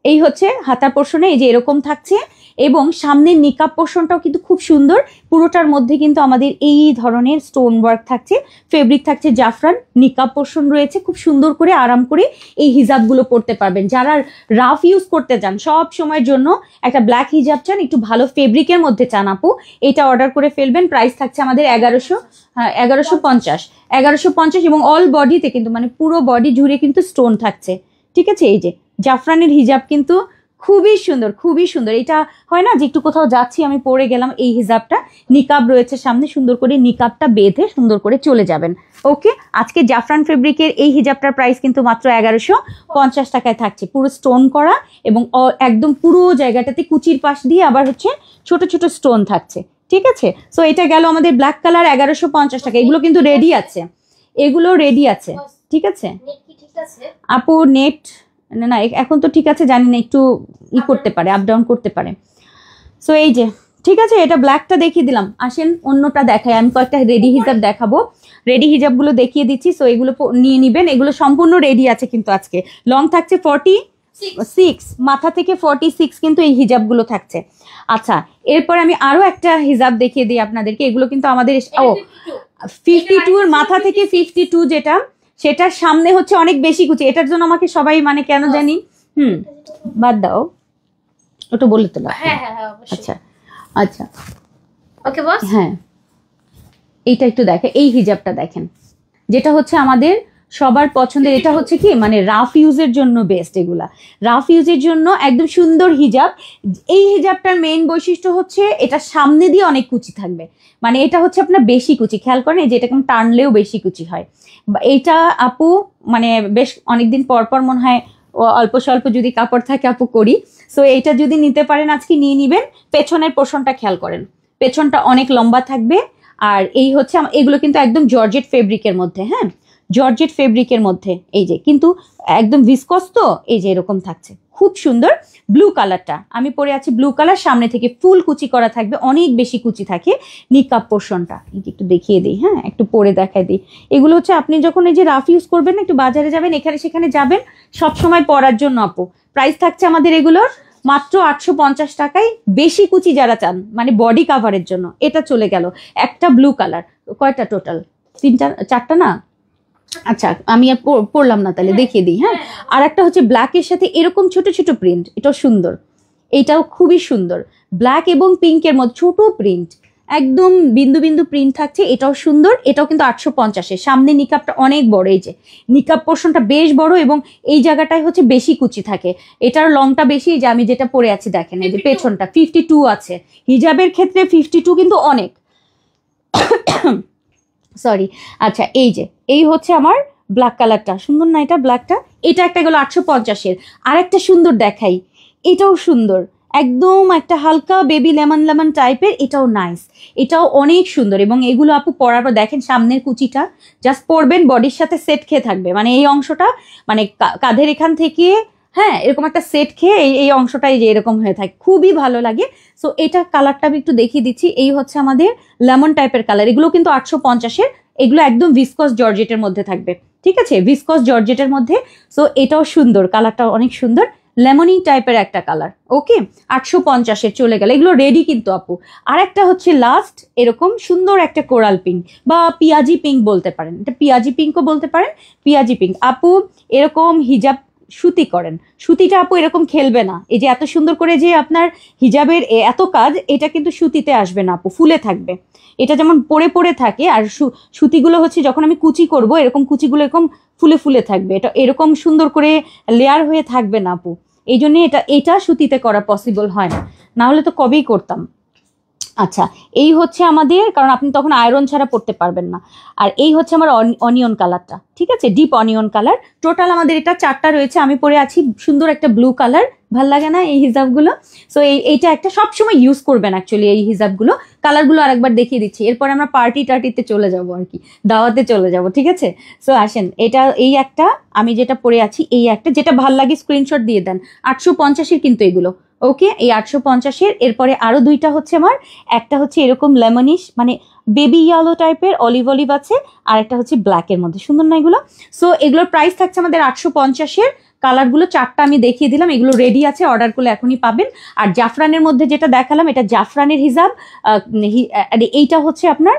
এই হচ্ছে হাতার পোর্শনে এই যে এরকম থাকছে, এবং সামনের নিকাব পোর্শনটাও কিন্তু খুব সুন্দর। পুরোটার মধ্যে কিন্তু আমাদের এই ধরনের স্টোন ওয়ার্ক থাকছে, ফেব্রিক থাকছে জাফরান, নিকাব পোর্শন রয়েছে। খুব সুন্দর করে আরাম করে এই হিজাবগুলো পরতে পারবেন। যারা রাফ ইউজ করতে চান, সব সময়ের জন্য একটা ব্ল্যাক হিজাব চান, একটু ভালো ফেব্রিকের মধ্যে চান আপু, এটা অর্ডার করে ফেলবেন। প্রাইস থাকছে আমাদের 1150 এবং অল বডিতে কিন্তু মানে পুরো বডি জুড়ে কিন্তু স্টোন থাকছে, ঠিক আছে। এই যে জাফরানের হিজাব কিন্তু খুবই সুন্দর, খুবই সুন্দর। এটা হয় না যে একটু কোথাও যাচ্ছি আমি পরে গেলাম, এই হিজাবটা নিকাব রয়েছে সামনে, সুন্দর করে নিকাবটা বেঁধে সুন্দর করে চলে যাবেন। ওকে, আজকে জাফরান ফেব্রিকের এই হিজাবটার প্রাইস কিন্তু মাত্র 1150 টাকায় থাকছে, পুরো স্টোন করা এবং একদম পুরো জায়গাটাতে কুচির পাশ দিয়ে আবার হচ্ছে ছোট ছোট স্টোন থাকছে, ঠিক আছে। সো এটা গেল আমাদের ব্ল্যাক কালার 1150 টাকা। এগুলো কিন্তু রেডি আছে, এগুলো রেডি আছে, ঠিক আছে আপু। নেট না এখন তো ঠিক আছে, জানি না, একটু করতে পারে, আপ ডাউন করতে পারে। সো এই যে ঠিক আছে, এটা ব্ল্যাকটা দেখিয়ে দিলাম। আসেন অন্যটা দেখাই, আমি কয়েকটা রেডি হিজাব দেখাবো, রেডি হিজাবগুলো দেখিয়ে দিচ্ছি। সো এগুলো নিয়ে নিবেন, এগুলো সম্পূর্ণ রেডি আছে কিন্তু আজকে। লং থাকছে 46, মাথা থেকে 46 কিন্তু এই হিজাবগুলো থাকছে। আচ্ছা এরপর আমি আরো একটা হিজাব দেখিয়ে দিই আপনাদেরকে। এগুলো কিন্তু আমাদের 52 এর মাথা থেকে 52 যেটা, সেটার সামনে হচ্ছে অনেক বেশি কুচি। এটার জন্য আমাকে সবাই মানে কেন জানি বাদ দাও, ওটা বলে তো আচ্ছা আচ্ছা ওকে বস। হ্যাঁ এইটা একটু দেখেন, এই হিজাবটা দেখেন, যেটা হচ্ছে আমাদের সবার পছন্দের। এটা হচ্ছে কি মানে রাফ ইউজের জন্য বেস্ট, এগুলা রাফ ইউজের জন্য একদম সুন্দর হিজাব। এই হিজাবটার মেইন বৈশিষ্ট্য হচ্ছে এটা সামনে দিয়ে অনেক কুচি থাকবে, মানে এটা হচ্ছে আপনার বেশি কুচি, খেয়াল করেন যে এটা কেমন টানলেও বেশি কুচি হয়। এইটা আপু মানে বেশ অনেকদিন পর পর মনে হয় অল্প স্বল্প যদি কাপড় থাকে আপু করি। সো এইটা যদি নিতে পারেন আজকে নিয়ে নিবেন। পেছনের পোর্শনটা খেয়াল করেন, পেছনটা অনেক লম্বা থাকবে। আর এই হচ্ছে এগুলো কিন্তু একদম জর্জেট ফেব্রিকের মধ্যে, হ্যাঁ জর্জেট ফেব্রিকের মধ্যে। এই যে কিন্তু একদম ভিসকস, তো এই যে এরকম থাকছে, খুব সুন্দর। ব্লু কালারটা আমি পরে আছি, ব্লু কালার, সামনে থেকে ফুল কুচি করা থাকবে, অনেক বেশি কুচি থাকে নিকাব পোর্শনটা। একটু দেখিয়ে দিই, হ্যাঁ একটু পরে দেখাই দিই। এগুলো হচ্ছে আপনি যখন এই যে রাফ ইউজ করবেন, একটু বাজারে যাবেন, এখানে সেখানে যাবেন, সব সময় পরার জন্য আপু। প্রাইস থাকছে আমাদের এগুলোর মাত্র 850 টাকায়। বেশি কুচি যারা চান মানে বডি কাভারের জন্য, এটা চলে গেল। একটা ব্লু কালার, কয়টা টোটাল? 3টা 4টা না, আচ্ছা আমি আর পড়লাম না, তাহলে দেখিয়ে দিই। হ্যাঁ আর একটা হচ্ছে ব্ল্যাকের সাথে এরকম ছোট ছোট প্রিন্ট, এটাও সুন্দর, এটাও খুবই সুন্দর। ব্ল্যাক এবং পিঙ্কের মধ্যে ছোট প্রিন্ট, একদম বিন্দু বিন্দু প্রিন্ট থাকছে, এটাও সুন্দর। এটাও কিন্তু 850-এ। সামনে নিকাবটা অনেক বড়, এই যে নিকাব পোর্শনটা বেশ বড় এবং এই জায়গাটায় হচ্ছে বেশি কুচি থাকে। এটার লংটা বেশি, যে আমি যেটা পরে আছি দেখেন, এই যে পেছনটা 52 আছে। হিজাবের ক্ষেত্রে 52 কিন্তু অনেক, সরি। আচ্ছা এই যে এই হচ্ছে আমার ব্ল্যাক কালারটা, সুন্দর না এটা ব্ল্যাকটা? এটা একটা গেল 850-এর। আর একটা সুন্দর দেখাই, এটাও সুন্দর, একদম একটা হালকা বেবি লেমন লেমন টাইপের, এটাও নাইস, এটাও অনেক সুন্দর। এবং এগুলো আপু পরার পর দেখেন সামনের কুচিটা জাস্ট পরবেন, বডির সাথে সেট খেয়ে থাকবে, মানে এই অংশটা মানে কাঁধের এখান থেকে, হ্যাঁ এরকম একটা সেট খেয়ে এই অংশটাই যে এরকম হয়ে থাকে, খুবই ভালো লাগে। সো এটা কালারটা আমি একটু দেখিয়ে দিচ্ছি। এই হচ্ছে আমাদের লেমন টাইপের কালার, এগুলো কিন্তু 850-এর। এগুলো একদম ভিসকস জর্জেটের মধ্যে থাকবে, ঠিক আছে, ভিসকস জর্জেটের মধ্যে। সো এটাও সুন্দর, কালারটা অনেক সুন্দর, লেমনি টাইপের একটা কালার। ওকে 850-এর চলে গেল, এগুলো রেডি কিন্তু আপু। আর একটা হচ্ছে লাস্ট এরকম সুন্দর একটা কোরাল পিঙ্ক বা পিয়াজি পিঙ্ক বলতে পারেন, এটা পিয়াজি পিঙ্কও বলতে পারেন, পিয়াজি পিঙ্ক। আপু এরকম হিজাব সুতি করেন, সুতিটা আপু এরকম খেলবে না। এই যে এত সুন্দর করে যে আপনার হিজাবের এত কাজ, এটা কিন্তু সুতিতে আসবে না আপু, ফুলে থাকবে। এটা যেমন পরে পরে থাকে, আর সুতিগুলো হচ্ছে যখন আমি কুচি করব, এরকম কুচিগুলো এরকম ফুলে ফুলে থাকবে, এটা এরকম সুন্দর করে লেয়ার হয়ে থাকবে না আপু। এই জন্য এটা সুতিতে করা পসিবল হয় না, না হলে তো কবেই করতাম। আচ্ছা, এই হচ্ছে আমাদের, কারণ আপনি তখন আয়রন ছাড়া পড়তে পারবেন না। আর এই হচ্ছে আমার অনিয়ন কালারটা, ঠিক আছে, ডিপ অনিয়ন কালার। টোটাল আমাদের এটা 4টা রয়েছে। আমি পরে আছি সুন্দর একটা ব্লু কালার, ভাল লাগে না এই হিজাবগুলো? সো এইটা একটা সবসময় ইউজ করবেন অ্যাকচুয়ালি এই হিজাবগুলো। কালারগুলো আরেকবার দেখিয়ে দিচ্ছি, এরপরে আমরা পার্টি টার্টিতে চলে যাব আর কি, দাওয়াতে চলে যাব, ঠিক আছে? সো আসেন, এটা এই একটা আমি যেটা পরে আছি, এই একটা যেটা ভাল লাগে স্ক্রিনশট দিয়ে দেন। 850-এর কিন্তু এগুলো, ওকে, এই 850-এর। এরপরে আরো দুইটা হচ্ছে আমার, একটা হচ্ছে এরকম লেমনিশ মানে বেবি ইয়েলো টাইপের অলিভ অলিভ আছে, আর একটা হচ্ছে ব্ল্যাকের মধ্যে, সুন্দর না এগুলো? সো এগুলোর প্রাইস থাকছে আমাদের 850-এর। কালারগুলো 4টা আমি দেখিয়ে দিলাম, এগুলো রেডি আছে, অর্ডার করলে এখনই পাবেন। আর জাফরানের মধ্যে যেটা দেখালাম এটা জাফরানের হিজাব, এইটা হচ্ছে আপনার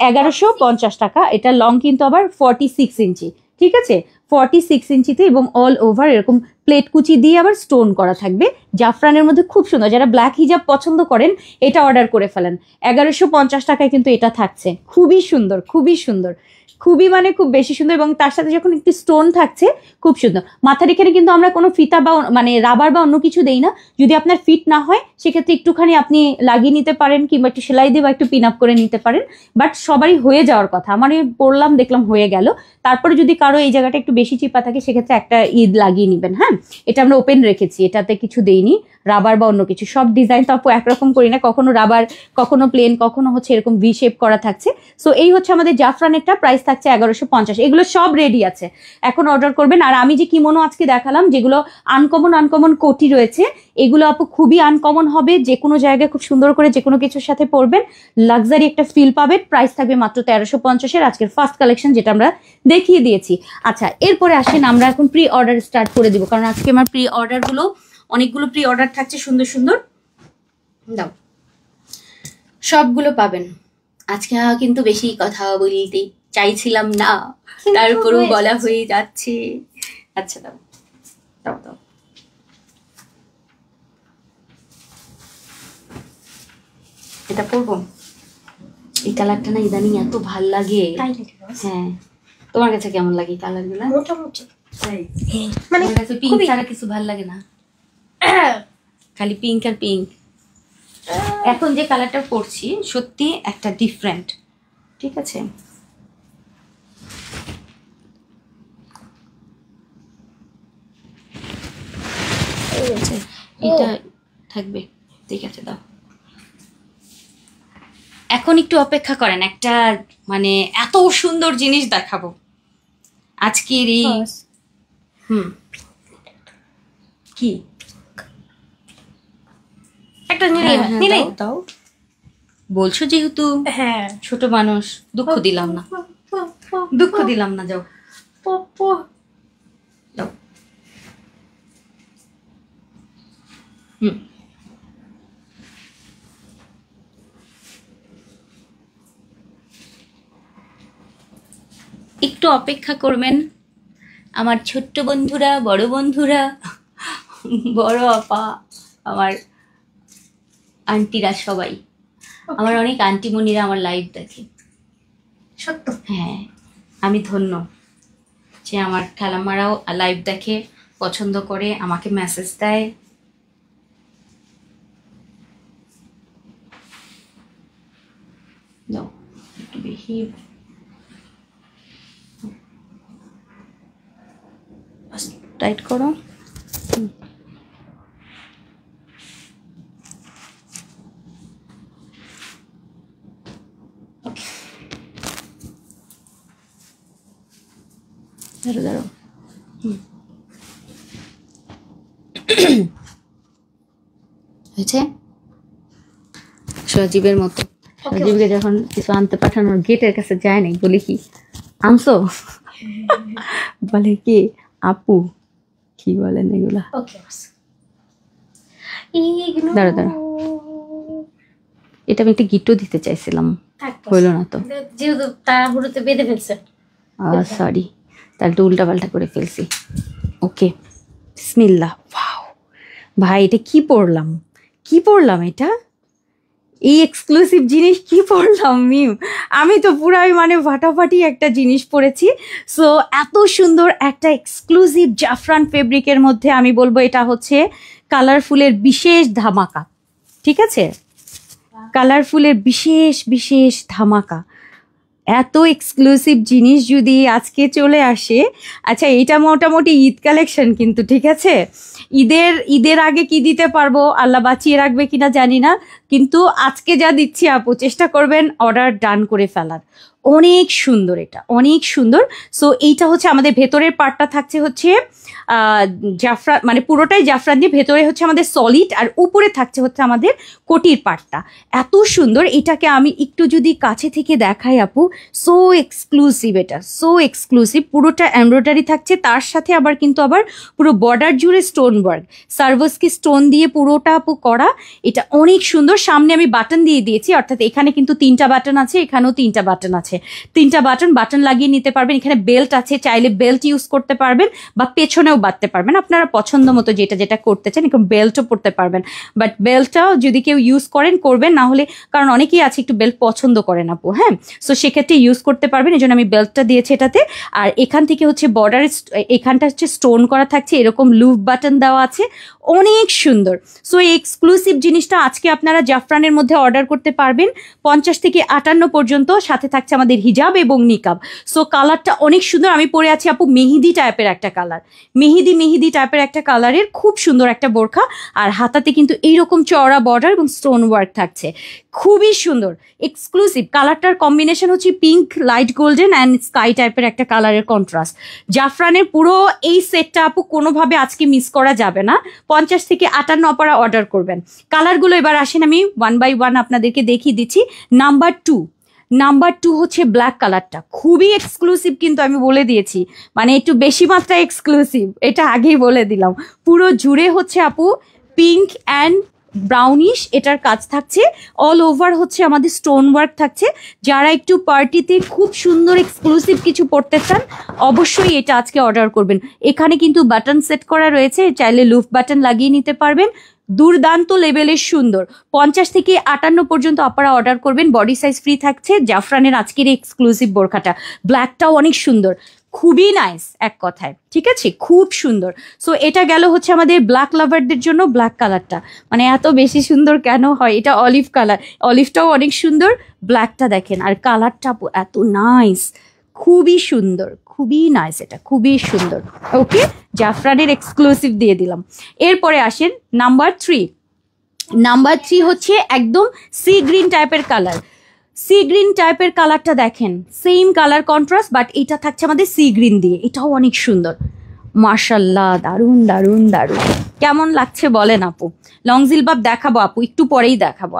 1150 টাকা। এটা লং কিন্তু আবার 46 ইঞ্চি, ঠিক আছে, 46 ইঞ্চিতে, এবং অল ওভার এরকম প্লেট কুচি দিয়ে আবার স্টোন করা থাকবে। জাফরানের মধ্যে খুব সুন্দর, যারা ব্ল্যাক হিজাব পছন্দ করেন এটা অর্ডার করে ফেলেন। 1150 টাকায় কিন্তু এটা থাকছে, খুবই সুন্দর, খুবই সুন্দর, খুবই মানে খুব বেশি সুন্দর। এবং তার সাথে যখন একটি স্টোন থাকছে, খুব সুন্দর। মাথার এখানে কিন্তু আমরা কোনো ফিতা বা মানে রাবার বা অন্য কিছু দেই না। যদি আপনার ফিট না হয় সেক্ষেত্রে একটুখানি আপনি লাগিয়ে নিতে পারেন, কিংবা একটু সেলাই দিয়ে বা একটু পিন আপ করে নিতে পারেন। বাট সবারই হয়ে যাওয়ার কথা, আমার পড়লাম দেখলাম হয়ে গেল। তারপরে যদি কারো এই জায়গাটা একটু বেশি চিপা থাকে সেক্ষেত্রে একটা ঈদ লাগিয়ে নেবেন। হ্যাঁ, এটা আমরা ওপেন রেখেছি, এটাতে কিছু দেইনি রাবার বা অন্য কিছু। সব ডিজাইন তো আপু একরকম করি না, কখনো রাবার, কখনো প্লেন, কখনো হচ্ছে এরকম ভি শেপ করা থাকছে। সো এই হচ্ছে আমাদের জাফরানেরটা, প্রাইস থাকছে 1150। এগুলো সব রেডি আছে, এখন অর্ডার করবেন। আর আমি যে কিমোনো আজকে দেখালাম, যেগুলো আনকমন কোটি রয়েছে, এগুলো আপু খুবই আনকমন হবে, যে কোনো জায়গায় খুব সুন্দর করে যে কোনো কিছুর সাথে পরবেন, লাক্সারি একটা ফিল পাবেন। প্রাইস থাকবে মাত্র 1350-এর, আজকের ফার্স্ট কালেকশন যেটা আমরা দেখিয়ে দিয়েছি। আচ্ছা, এরপরে আসেন আমরা এখন প্রি অর্ডার স্টার্ট করে দিব, কারণ আজকে আমার প্রি অর্ডারগুলো অনেকগুলো প্রি অর্ডার থাকছে সুন্দর সুন্দর। দাও, সবগুলো পাবেন। আজকে কিন্তু বেশি কথা বলতে চাইছিলাম না, তারপরেও বলা হয়ে যাচ্ছে। আচ্ছা, দাও দাও দাও। এটা পরবো, এই কালারটা না ইদানিং এত ভাল লাগে। হ্যাঁ, তোমার কাছে কেমন লাগে কালার গুলা? মোটামুটি মানে পিঙ্ক ছাড়া কিছু ভাল লাগে না, খালি পিঙ্ক আর পিঙ্ক। এখন যে কালারটা পরছি সত্যি একটা ডিফারেন্ট, ঠিক আছে? এটা থাকবে, ঠিক আছে, দাও। এখন একটু অপেক্ষা করেন, একটা মানে এত সুন্দর জিনিস দেখাবো আজকের এই। কি একটা নিলে দাও বলছো যেহেতু। হ্যাঁ, ছোট মানুষ, দুঃখ দিলাম না, দুঃখ দিলাম না, যাও যাও। একটু অপেক্ষা করবেন আমার ছোট্ট বন্ধুরা, বড় বন্ধুরা, বড় আপা, আমার আন্টিরা, সবাই, আমার অনেক আন্টিমণিরা আমার লাইভ দেখে। সত্য, হ্যাঁ, আমি ধন্য যে আমার খালাম্মারাও লাইভ দেখে, পছন্দ করে, আমাকে মেসেজ দেয়। দাও একটু বেশি, টাইট করো। দাঁড়ো দাঁড়ো, হয়েছে সজীবের মতো। সজীবকে যখন কিছু আনতে পাঠানোর গেটের কাছে যায় নাই, বলি কি আনছো, বলে কি আপু, কি বলেন এগুলা? দাঁড়া দাঁড়া, এটা আমি একটা গিফটও দিতে চাইছিলাম, হইল না তো, যেহেতু তাড়াহুড়োতে বেঁধে ফেলছে। সরি, তাহলে তো উল্টা পাল্টা করে ফেলছি। ওকে, বিসমিল্লাহ। ওয়াও ভাই, এটা কি পড়লাম, কি পড়লাম এটা, এই এক্সক্লুসিভ জিনিস কি পড়লাম মিম। আমি তো পুরাই মানে ফাটাফাটি একটা জিনিস পরেছি। সো এত সুন্দর একটা এক্সক্লুসিভ জাফরান ফেব্রিকের মধ্যে আমি বলবো এটা হচ্ছে কালারফুলের বিশেষ ধামাকা, ঠিক আছে? কালারফুলের বিশেষ বিশেষ ধামাকা, এত এক্সক্লুসিভ জিনিস যদি আজকে চলে আসে। আচ্ছা, এটা মোটামুটি ঈদ কালেকশন কিন্তু, ঠিক আছে? ঈদের আগে কি দিতে পারবো আল্লাহ বাঁচিয়ে রাখবে কিনা জানি না, কিন্তু আজকে যা দিচ্ছি আপু চেষ্টা করবেন অর্ডার ডান করে ফেলার। অনেক সুন্দর, এটা অনেক সুন্দর। সো এইটা হচ্ছে আমাদের ভেতরের পার্টটা থাকছে হচ্ছে জাফরান, মানে পুরোটাই জাফরান দিয়ে, ভেতরে হচ্ছে আমাদের সলিড, আর উপরে থাকছে হচ্ছে আমাদের কোটির পার্টটা। এত সুন্দর, এটাকে আমি একটু যদি কাছে থেকে দেখাই আপু, সো এক্সক্লুসিভ, এটা সো এক্সক্লুসিভ। পুরোটা এমব্রয়ডারি থাকছে, তার সাথে আবার কিন্তু আবার পুরো বর্ডার জুড়ে স্টোন ওয়ার্ক, সার্ভাসকে স্টোন দিয়ে পুরোটা আপু করা। এটা অনেক সুন্দর। সামনে আমি বাটন দিয়ে দিয়েছি, অর্থাৎ এখানে কিন্তু 3টা বাটন আছে, এখানেও 3টা বাটন আছে, 3টা বাটন লাগিয়ে নিতে পারবেন। এখানে বেল্ট আছে, চাইলে বেল্ট ইউজ করতে পারবেন বা পেছনেও বাঁধতে পারবেন, আপনারা পছন্দ মতো যেটা যেটা করতে চান। এরকম বেল্টও পরতে পারবেন, বাট বেল্টটাও যদি কেউ ইউজ করবেন, না হলে কারণ অনেকেই আছে একটু বেল্ট পছন্দ করেন আপু, হ্যাঁ, সো সেক্ষেত্রে ইউজ করতে পারবেন। এই জন্য আমি বেল্টটা দিয়েছি এটাতে। আর এখান থেকে হচ্ছে বর্ডার, এখানটা হচ্ছে স্টোন করা থাকছে, এরকম লুপ বাটন দেওয়া আছে, অনেক সুন্দর। সো এই এক্সক্লুসিভ জিনিসটা আজকে আপনারা জাফরানের মধ্যে অর্ডার করতে পারবেন 50 থেকে 58 পর্যন্ত। সাথে থাকছে আমাদের হিজাব এবং নিকাব। সো কালারটা অনেক সুন্দর। আমি পরে আছি আপু মেহেদি টাইপের একটা কালার, মেহেদি টাইপের একটা কালারের খুব সুন্দর একটা বোরখা। আর হাতাতে কিন্তু এইরকম চওড়া বর্ডার এবং স্টোন ওয়ার্ক থাকছে, খুবই সুন্দর এক্সক্লুসিভ। কালারটার কম্বিনেশন হচ্ছে pink, light golden and sky টাইপের একটা কালারের কন্ট্রাস্ট। জাফরানের পুরো এই সেটটা আপু কোনোভাবে আজকে মিস করা যাবে না। 50 থেকে 58 আপনারা অর্ডার করবেন। কালারগুলো এবার আসেন, আমি 1 বাই 1 আপনাদেরকে দেখিয়ে দিচ্ছি। নাম্বার 2 হচ্ছে ব্ল্যাক কালারটা, খুবই এক্সক্লুসিভ কিন্তু আমি বলে দিয়েছি, মানে একটু বেশি মাত্রায় এক্সক্লুসিভ, এটা আগেই বলে দিলাম। পুরো জুড়ে হচ্ছে আপু পিঙ্ক অ্যান্ড ব্রাউনিশ এটার কাজ থাকছে, অল ওভার হচ্ছে আমাদের স্টোন ওয়ার্ক থাকছে। যারা একটু পার্টিতে খুব সুন্দর এক্সক্লুসিভ কিছু পড়তে চান অবশ্যই এটা আজকে অর্ডার করবেন। এখানে কিন্তু বাটন সেট করা রয়েছে, চাইলে লুফ বাটন লাগিয়ে নিতে পারবেন। দুর্দান্ত লেভেলের সুন্দর। 50 থেকে 58 পর্যন্ত আপনারা অর্ডার করবেন, বডি সাইজ ফ্রি থাকছে। জাফরানের আজকের এক্সক্লুসিভ বোরখাটা, ব্ল্যাকটাও অনেক সুন্দর, খুবই নাইস এক কথায়, ঠিক আছে, খুব সুন্দর। সো এটা গেল হচ্ছে আমাদের ব্ল্যাক লাভারদের জন্য ব্ল্যাক কালারটা, মানে এত বেশি সুন্দর কেন হয়, এটা অলিভ কালার, অলিভটাও অনেক সুন্দর। ব্ল্যাকটা দেখেন, আর কালারটা এত নাইস, খুবই সুন্দর, খুবই নাইস, এটা খুবই সুন্দর। ওকে, জাফরানের এক্সক্লুসিভ দিয়ে দিলাম। এরপরে আসেন নাম্বার 3 হচ্ছে একদম সি গ্রিন টাইপের কালার। সি গ্রিন টাইপের কালারটা দেখেন, সেম কালার কন্ট্রাস্ট, বাট এটা থাকছে আমাদের সি গ্রিন দিয়ে, এটাও অনেক সুন্দর। মাশাল্লাহ, দারুণ দারুণ দারুণ। কেমন লাগছে বলেন আপু? লং জিলবাব দেখাবো আপু, একটু পরেই দেখাবো,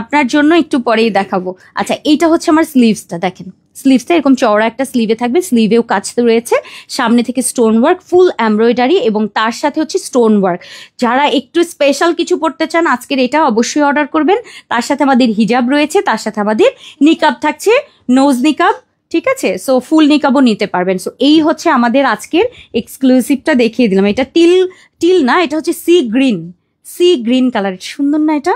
আপনার জন্য একটু পরেই দেখাবো। আচ্ছা, এইটা হচ্ছে আমার স্লিভসটা দেখেন, স্লিভসটা এরকম চওড়া একটা স্লিভে থাকবে, স্লিভেও কাজ রয়েছে, সামনে থেকে স্টোন ওয়ার্ক, ফুল এমব্রয়ডারি এবং তার সাথে হচ্ছে স্টোন ওয়ার্ক। যারা একটু স্পেশাল কিছু পড়তে চান আজকের এটা অবশ্যই অর্ডার করবেন। তার সাথে আমাদের হিজাব রয়েছে, তার সাথে আমাদের নিকাব থাকছে, নোজ নিকাব, ঠিক আছে। সো ফুল নিকাবও নিতে পারবেন। সো এই হচ্ছে আমাদের আজকের এক্সক্লুসিভটা দেখিয়ে দিলাম। এটা টিল না, এটা হচ্ছে সি গ্রিন কালার, সুন্দর না? এটা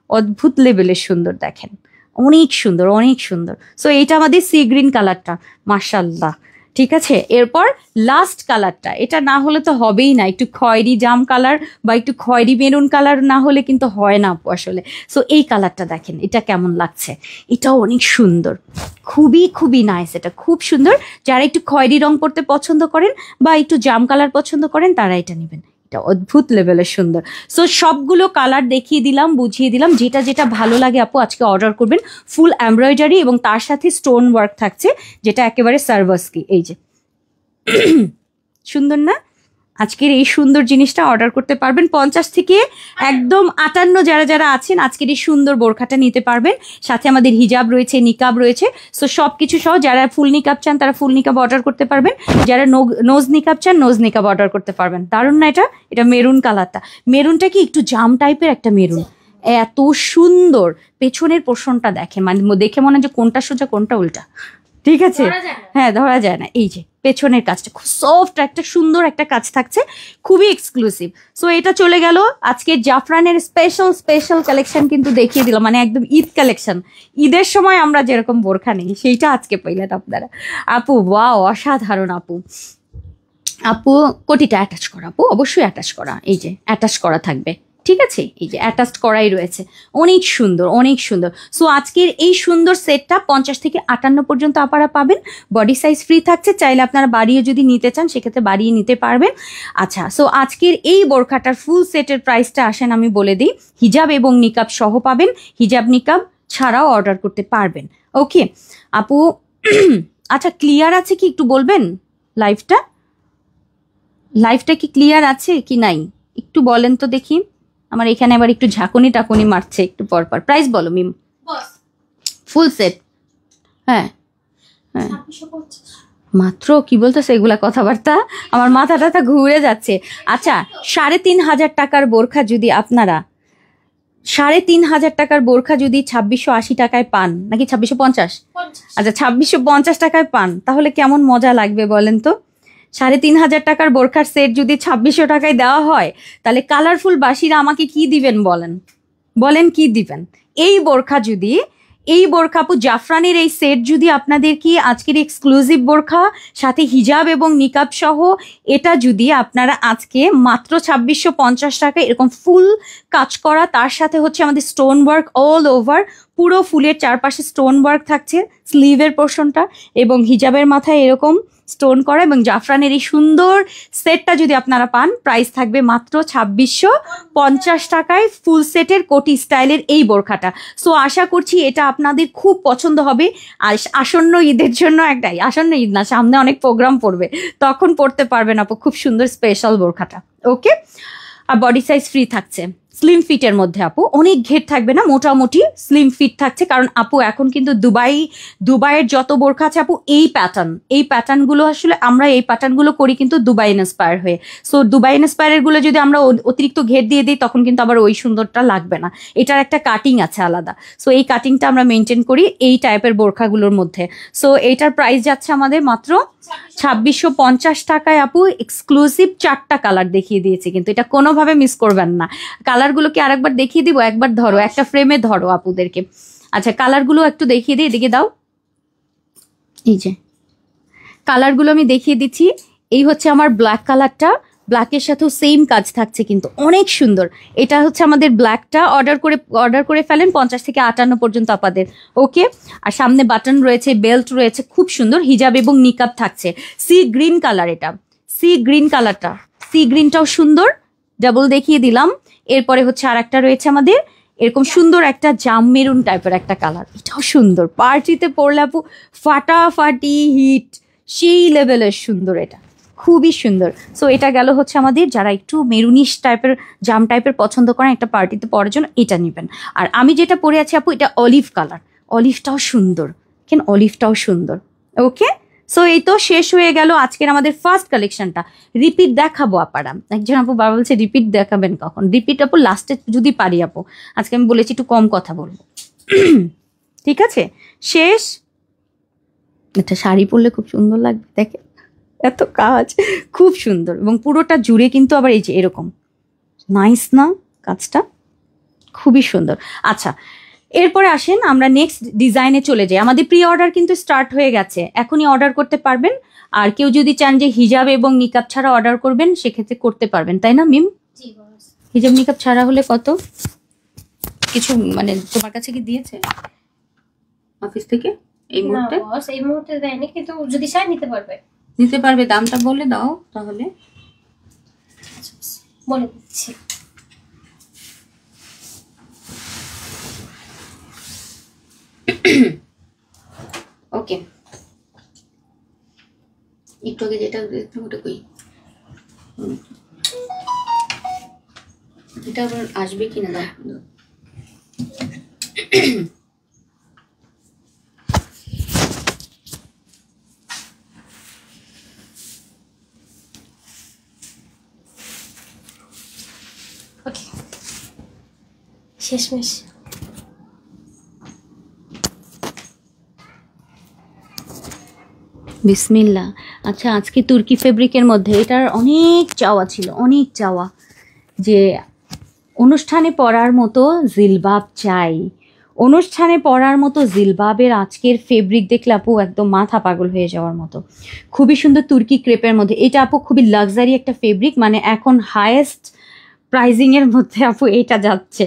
অদ্ভুত লেভেলের সুন্দর, দেখেন অনেক সুন্দর, অনেক সুন্দর। সো এইটা আমাদের সি গ্রিন কালারটা, মাশাল্লাহ, ঠিক আছে। এরপর লাস্ট কালারটা, এটা না হলে তো হবেই না, একটু খয়েরি জাম কালার বা একটু খয়েরি মেরুন কালার না হলে কিন্তু হয় না আপু আসলে। সো এই কালারটা দেখেন, এটা কেমন লাগছে, এটাও অনেক সুন্দর, খুবই খুবই নাইস, এটা খুব সুন্দর। যারা একটু খয়েরি রং পরতে পছন্দ করেন বা একটু জাম কালার পছন্দ করেন তারা এটা নেবেন, এটা অদ্ভুত লেভেলের সুন্দর। সো সবগুলো কালার দেখিয়ে দিলাম, বুঝিয়ে দিলাম, যেটা যেটা ভালো লাগে আপু আজকে অর্ডার করবেন। ফুল এমব্রয়ডারি এবং তার সাথে স্টোন ওয়ার্ক থাকছে, যেটা একেবারে সার্ভাসকি, এই যে সুন্দর না? আজকের এই সুন্দর জিনিসটা অর্ডার করতে পারবেন। 50 থেকে একদম 58 যারা যারা আছেন আজকের এই সুন্দর বোরখাটা নিতে পারবেন। সাথে আমাদের হিজাব রয়েছে, নিকাব রয়েছে। সো সব কিছু সহ যারা ফুল নিকাব চান তারা ফুল নিকাব অর্ডার করতে পারবেন, যারা নোজ নিকাব চান নোজ নিকাব অর্ডার করতে পারবেন। দারুণ না? এটা মেরুন কালারটা, মেরুনটা কি একটু জাম টাইপের একটা মেরুন, এত সুন্দর। পেছনের পোর্শনটা দেখেন, মানে দেখে মনে হয় যে কোনটা সোজা কোনটা উল্টা, ঠিক আছে, হ্যাঁ ধরা যায় না। এই যে পেছনের কাজটা খুব সফট, একটা সুন্দর একটা কাজ থাকছে, খুবই এক্সক্লুসিভ। সো এটা চলে গেল আজকে জাফরানের স্পেশাল কালেকশন, কিন্তু দেখিয়ে দিলাম, মানে একদম ঈদ কালেকশন। ঈদের সময় আমরা যেরকম বোরখা নেই সেইটা আজকে পাইলেন আপনারা। আপু ওয়াও, অসাধারণ আপু কোটিটা অ্যাটাচ করা আপু, অবশ্যই অ্যাটাচ করা, এই যে অ্যাটাচ করা থাকবে, ঠিক আছে, এই যে অ্যাটাচড করাই রয়েছে, অনেক সুন্দর অনেক সুন্দর। সো আজকের এই সুন্দর সেটটা 50 থেকে 58 পর্যন্ত আপনারা পাবেন। বডি সাইজ ফ্রি থাকছে, চাইলে আপনারা বাড়িয়ে যদি নিতে চান সেক্ষেত্রে বাড়িয়ে নিতে পারবেন। আচ্ছা, সো আজকের এই বোরখাটার ফুল সেটের প্রাইসটা আসেন আমি বলে দিই। হিজাব এবং নিকাব সহ পাবেন, হিজাব নিকাব ছাড়াও অর্ডার করতে পারবেন। ওকে আপু, আচ্ছা ক্লিয়ার আছে কি একটু বলবেন? লাইফটা কি ক্লিয়ার আছে কি নাই একটু বলেন তো দেখি। আমার এখানে আবার একটু ঝাঁকুনি টাকুনি মারছে একটু পর পর। প্রাইস বলো মিম, ফুল সেট। হ্যাঁ হ্যাঁ, মাত্র কি বলতেছে এগুলা কথাবার্তা, আমার মাথা টাথা ঘুরে যাচ্ছে। আচ্ছা 3,500 টাকার বোরখা যদি আপনারা 3,500 টাকার বোরখা যদি 2680 টাকায় পান, নাকি 2650, আচ্ছা 2650 টাকায় পান, তাহলে কেমন মজা লাগবে বলেন তো। 3,500 টাকার বোরখার সেট যদি 2600 টাকায় দেওয়া হয়, তাহলে কালারফুল বাসীরা আমাকে কি দিবেন বলেন কি দিবেন? এই বোরখা আপু জাফরানের এই সেট যদি আপনাদের কি আজকের এক্সক্লুসিভ বোরখা সাথে হিজাব এবং নিকাব সহ, এটা যদি আপনারা আজকে মাত্র 2650 টাকা এরকম ফুল কাজ করা, তার সাথে হচ্ছে আমাদের স্টোন ওয়ার্ক অল ওভার, পুরো ফুলের চারপাশে স্টোন ওয়ার্ক থাকছে স্লিভের পোর্শনটা, এবং হিজাবের মাথায় এরকম স্টোন করা, এবং জাফরানের এই সুন্দর সেটটা যদি আপনারা পান, প্রাইস থাকবে মাত্র 2650 টাকায় ফুল সেটের কোটি স্টাইলের এই বোরখাটা। সো আশা করছি এটা আপনাদের খুব পছন্দ হবে। আর আসন্ন ঈদের জন্য একটাই, আসন্ন ঈদ না, সামনে অনেক প্রোগ্রাম পড়বে, তখন পড়তে পারবেন আপু খুব সুন্দর স্পেশাল বোরখাটা। ওকে, আর বডি সাইজ ফ্রি থাকছে, স্লিম ফিটের মধ্যে আপু, অনেক ঘের থাকবে না, মোটামুটি স্লিম ফিট থাকছে। কারণ আপু এখন কিন্তু দুবাইয়ের যত বোরখা আছে আপু এই প্যাটার্নগুলো আসলে আমরা এই প্যাটার্নগুলো করি কিন্তু দুবাই ইন্সপায়ার হয়ে। সো দুবাই ইন্সপায়ারের গুলো যদি আমরা অতিরিক্ত ঘের দিয়ে দিই তখন কিন্তু আবার ওই সুন্দরটা লাগবে না, এটার একটা কাটিং আছে আলাদা। সো এই কাটিংটা আমরা মেনটেন করি এই টাইপের বোরখাগুলোর মধ্যে। সো এইটার প্রাইস যাচ্ছে আমাদের মাত্র 2650 টাকায় আপু। এক্সক্লুসিভ 4টা কালার দেখিয়ে দিয়েছি, কিন্তু এটা কোনোভাবে মিস করবেন না। কালারগুলোকে আরেকবার দেখিয়ে দিব, একবার ধরো, একটা ফ্রেমে ধরো আপুদেরকে। আচ্ছা কালারগুলো একটু দেখিয়ে দিই, এদিকে দাও। এই যে কালারগুলো আমি দেখিয়ে দিচ্ছি। এই হচ্ছে আমার ব্ল্যাক কালারটা, ব্ল্যাকের সাথেও সেম কাজ থাকছে কিন্তু অনেক সুন্দর। এটা হচ্ছে আমাদের ব্ল্যাকটা, অর্ডার করে ফেলেন 50 থেকে 58 পর্যন্ত আপনাদের। ওকে, আর সামনে বাটন রয়েছে, বেল্ট রয়েছে, খুব সুন্দর। হিজাব এবং নিকাব থাকছে। সি গ্রিন কালার, এটা সি গ্রিন কালারটা, সি গ্রিনটাও সুন্দর, ডাবল দেখিয়ে দিলাম। এরপরে হচ্ছে আর একটা রয়েছে আমাদের এরকম সুন্দর একটা জাম মেরুন টাইপের একটা কালার, এটাও সুন্দর। পার্টিতে পরলে আপু ফাটাফাটি হিট, সেই লেভেলের সুন্দর, এটা খুবই সুন্দর। সো এটা গেল হচ্ছে আমাদের যারা একটু মেরুনিশ টাইপের জাম টাইপের পছন্দ করেন একটা পার্টিতে পরার জন্য, এটা নেবেন। আর আমি যেটা পরে আছি আপু এটা অলিভ কালার, অলিভটাও সুন্দর, কেন অলিভটাও সুন্দর। ওকে, সো এই তো শেষ হয়ে গেল আজকের আমাদের ফার্স্ট কালেকশনটা। রিপিট দেখাবো আপারা, একজন আপু বাবা বলছে রিপিট দেখাবেন কখন? রিপিট আপু লাস্টে যদি পারি আপু, আজকে আমি বলেছি একটু কম কথা বলবো। ঠিক আছে, শেষ। এটা শাড়ি পরলে খুব সুন্দর লাগবে, দেখে এত কাজ, খুব সুন্দর, এবং পুরোটা জুড়ে কিন্তু আবার এই যে এরকম নাইস না কাজটা, খুবই সুন্দর। আচ্ছা এরপরে আসেন আমরা নেক্সট ডিজাইনে চলে যাই। আমাদের প্রি অর্ডার কিন্তু স্টার্ট হয়ে গেছে, এখনই অর্ডার করতে পারবেন। আর কেউ যদি চান যে হিজাব এবং নিকাব ছাড়া অর্ডার করবেন সেক্ষেত্রে করতে পারবেন, তাই না মিম? হিজাব নিকাব ছাড়া হলে কত কিছু মানে তোমার কাছে কি দিয়েছে অফিস থেকে? এই মুহূর্তে দেয়নি, কিন্তু যদি চাই নিতে পারবে। দামটা বলে দাও তাহলে, বলে দিচ্ছি। ওকে, একটু আগে যেটা ওটা কই, এটা আবার আসবে কিনা দাও। ওকে, শেষমেশ বিসমিল্লাহ। আচ্ছা আজকে তুর্কি ফেব্রিকের মধ্যে এটার অনেক চাওয়া ছিল, অনেক চাওয়া যে অনুষ্ঠানে পরার মতো জিলবাব চাই, অনুষ্ঠানে পরার মতো জিলবাবের আজকের ফেব্রিক দেখলে আপু একদম মাথা পাগল হয়ে যাওয়ার মতো। খুবই সুন্দর তুর্কি ক্রেপের মধ্যে, এটা আপু খুবই লাক্সারি একটা ফেব্রিক, মানে এখন হায়েস্ট প্রাইজিং এর মধ্যে আপু এটা যাচ্ছে,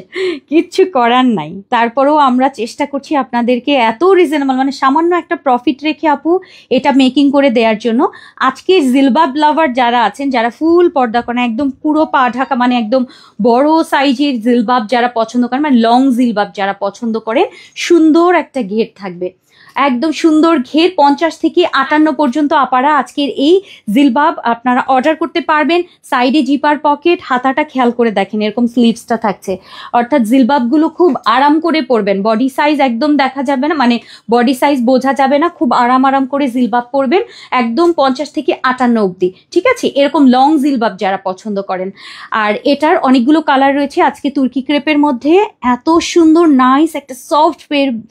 কিচ্ছু করার নাই। তারপরেও আমরা চেষ্টা করছি আপনাদেরকে এত রিজনেবল, মানে সামান্য একটা প্রফিট রেখে আপু এটা মেকিং করে দেওয়ার জন্য। আজকে জিলবাব লাভার যারা আছেন, যারা ফুল পর্দা করেন, একদম পুরো পা ঢাকা, মানে একদম বড় সাইজের জিলবাব যারা পছন্দ করেন, মানে লং জিলবাব যারা পছন্দ করেন, সুন্দর একটা ঘের থাকবে, একদম সুন্দর ঘের, 50 থেকে 58 পর্যন্ত আপারা আজকের এই জিলবাব আপনারা অর্ডার করতে পারবেন। সাইডে জিপার পকেট, হাতাটা খেয়াল করে দেখেন এরকম স্লিভসটা থাকছে, অর্থাৎ জিলবাবগুলো খুব আরাম করে পরবেন, বডি সাইজ একদম দেখা যাবে না, মানে বডি সাইজ বোঝা যাবে না, খুব আরাম করে জিলবাব পরবেন একদম 50 থেকে 58 অবধি, ঠিক আছে? এরকম লং জিলবাব যারা পছন্দ করেন। আর এটার অনেকগুলো কালার রয়েছে আজকে তুর্কি ক্রেপের মধ্যে, এত সুন্দর নাইস একটা সফট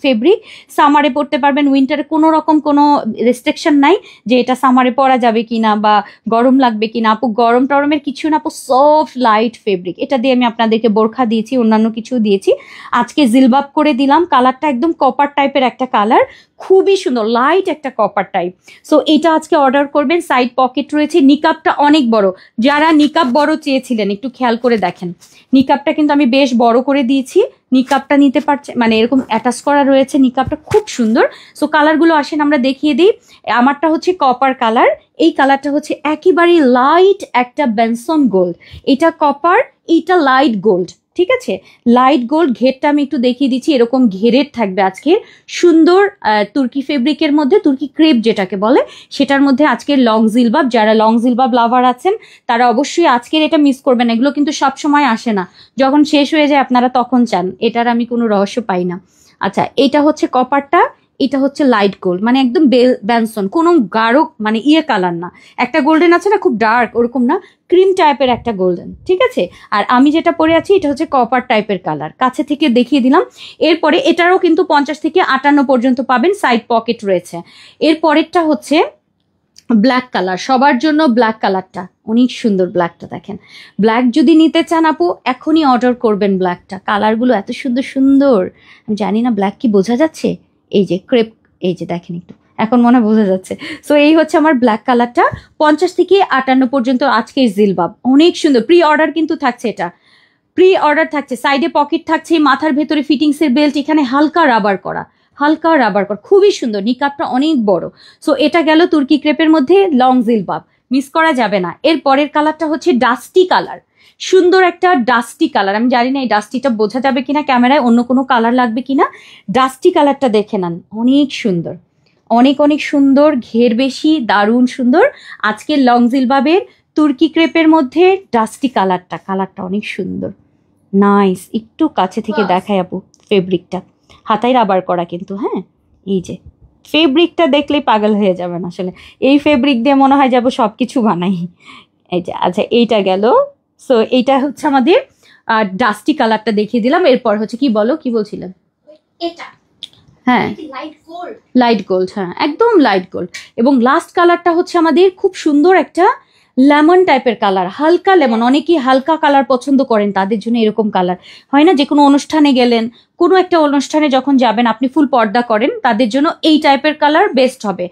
ফেব্রিক, সামারে পরতে পারবেন, উইন্টারে কোনো রকম কোনো রেস্ট্রিকশন নাই যে এটা সামারে পরা যাবে কিনা বা গরম লাগবে কিনা। আপু গরম টরমের কিছু না আপু, সফট লাইট ফেব্রিক। এটা দিয়ে আমি আপনাদেরকে বোরখা দিয়েছি, অন্যান্য কিছু দিয়েছি, আজকে জিলবাব করে দিলাম। কালারটা একদম কপার টাইপের একটা কালার, খুবই সুন্দর লাইট একটা কপার টাইপ। সো এটা আজকে অর্ডার করবেন। সাইড পকেট রয়েছে, নিকাবটা অনেক বড়, যারা নিকাব বড় চেয়েছিলেন একটু খেয়াল করে দেখেন, নিকাবটা কিন্তু আমি বেশ বড় করে দিয়েছি। নিকাবটা নিতে পারছে, মানে এরকম অ্যাটাচ করা রয়েছে, নিকাবটা খুব সুন্দর। সো কালারগুলো আসেন আমরা দেখিয়ে দিই। আমারটা হচ্ছে কপার কালার, এই কালারটা হচ্ছে একেবারে লাইট একটা বেনসন গোল্ড, এটা কপার, এইটা লাইট গোল্ড, ঠিক আছে? Light gold. ঘেরটা আমি একটু দেখিয়ে দিচ্ছি, এরকম ঘেরের থাকবে আজকে সুন্দর তুর্কি ফেব্রিকের মধ্যে, তুর্কি ক্রেপ যেটাকে বলে, সেটার মধ্যে আজকের লং জিলবাব। যারা লং জিলবাব লাভার আছেন তারা অবশ্যই আজকের এটা মিস করবেন, এগুলো কিন্তু সব সময় আসে না, যখন শেষ হয়ে যায় আপনারা তখন চান, এটার আমি কোনো রহস্য পাই না। আচ্ছা, এটা হচ্ছে কপারটা, এটা হচ্ছে লাইট গোল্ড, মানে একদম বেনসন, কোনো গাঢ় মানে কালার না, একটা গোল্ডেন আছে না খুব ডার্ক, ওরকম না, ক্রিম টাইপের একটা গোল্ডেন, ঠিক আছে? আর আমি যেটা পরে আছি এটা হচ্ছে কপার টাইপের কালার, কাছে থেকে দেখিয়ে দিলাম। এরপরে এটারও কিন্তু 50 থেকে 58 পর্যন্ত পাবেন, সাইড পকেট রয়েছে। এর পরেরটা হচ্ছে ব্ল্যাক কালার, সবার জন্য ব্ল্যাক কালারটা অনেক সুন্দর, ব্ল্যাকটা দেখেন। ব্ল্যাক যদি নিতে চান আপু এখনই অর্ডার করবেন ব্ল্যাকটা, কালারগুলো এত সুন্দর সুন্দর, আমি জানি না ব্ল্যাক কি বোঝা যাচ্ছে, এই যে ক্রেপ, এই যে দেখেন একটু, এখন মনে হয় বোঝা যাচ্ছে। সো এই হচ্ছে আমার ব্ল্যাক কালারটা, 50 থেকে 58 পর্যন্ত আজকে জিলবাব, অনেক সুন্দর। প্রি অর্ডার কিন্তু থাকছে, এটা প্রি অর্ডার থাকছে, সাইডে পকেট থাকছে, মাথার ভেতরে ফিটিংসের বেল্ট, এখানে হালকা রাবার করা, হালকা রাবার করা, খুবই সুন্দর, নিকাবটা অনেক বড়। সো এটা গেল তুর্কি ক্রেপের মধ্যে লং জিলবাব, মিস করা যাবে না। এর পরের কালারটা হচ্ছে ডাস্টি কালার, সুন্দর একটা ডাস্টি কালার, আমি জানি না এই ডাস্টিটা বোঝা যাবে কিনা ক্যামেরায়, অন্য কোনো কালার লাগবে কিনা। ডাস্টি কালারটা দেখে নেন, অনেক সুন্দর, অনেক অনেক সুন্দর, ঘের বেশি, দারুণ সুন্দর। আজকের লং জিলবাবের তুর্কি ক্রেপের মধ্যে ডাস্টি কালারটা, কালারটা অনেক সুন্দর, নাইস। একটু কাছে থেকে দেখাই আপু ফেব্রিকটা, হাতায় রাবার করা কিন্তু, হ্যাঁ এই যে ফেব্রিকটা দেখলেই পাগল হয়ে যাবেন আসলে, এই ফেব্রিক দিয়ে মনে হয় যাবো সব কিছু বানাই, এই যে। আচ্ছা এইটা গেল। সো এইটা হচ্ছে আমাদের ডাস্টি কালারটা দেখিয়ে দিলাম। এরপর হচ্ছে কি বলো, কি বলছিলেন? এটা হ্যাঁ লাইট গোল্ড, লাইট গোল্ড, হ্যাঁ একদম লাইট গোল্ড। এবং লাস্ট কালারটা হচ্ছে আমাদের খুব সুন্দর একটা লেমন টাইপের কালার, হালকা লেমন, অনেকেই হালকা কালার পছন্দ করেন, তাদের জন্য এরকম কালার হয় না, যে কোনো অনুষ্ঠানে গেলেন, কোনো একটা অনুষ্ঠানে যখন যাবেন, আপনি ফুল পর্দা করেন, তাদের জন্য এই টাইপের কালার বেস্ট হবে।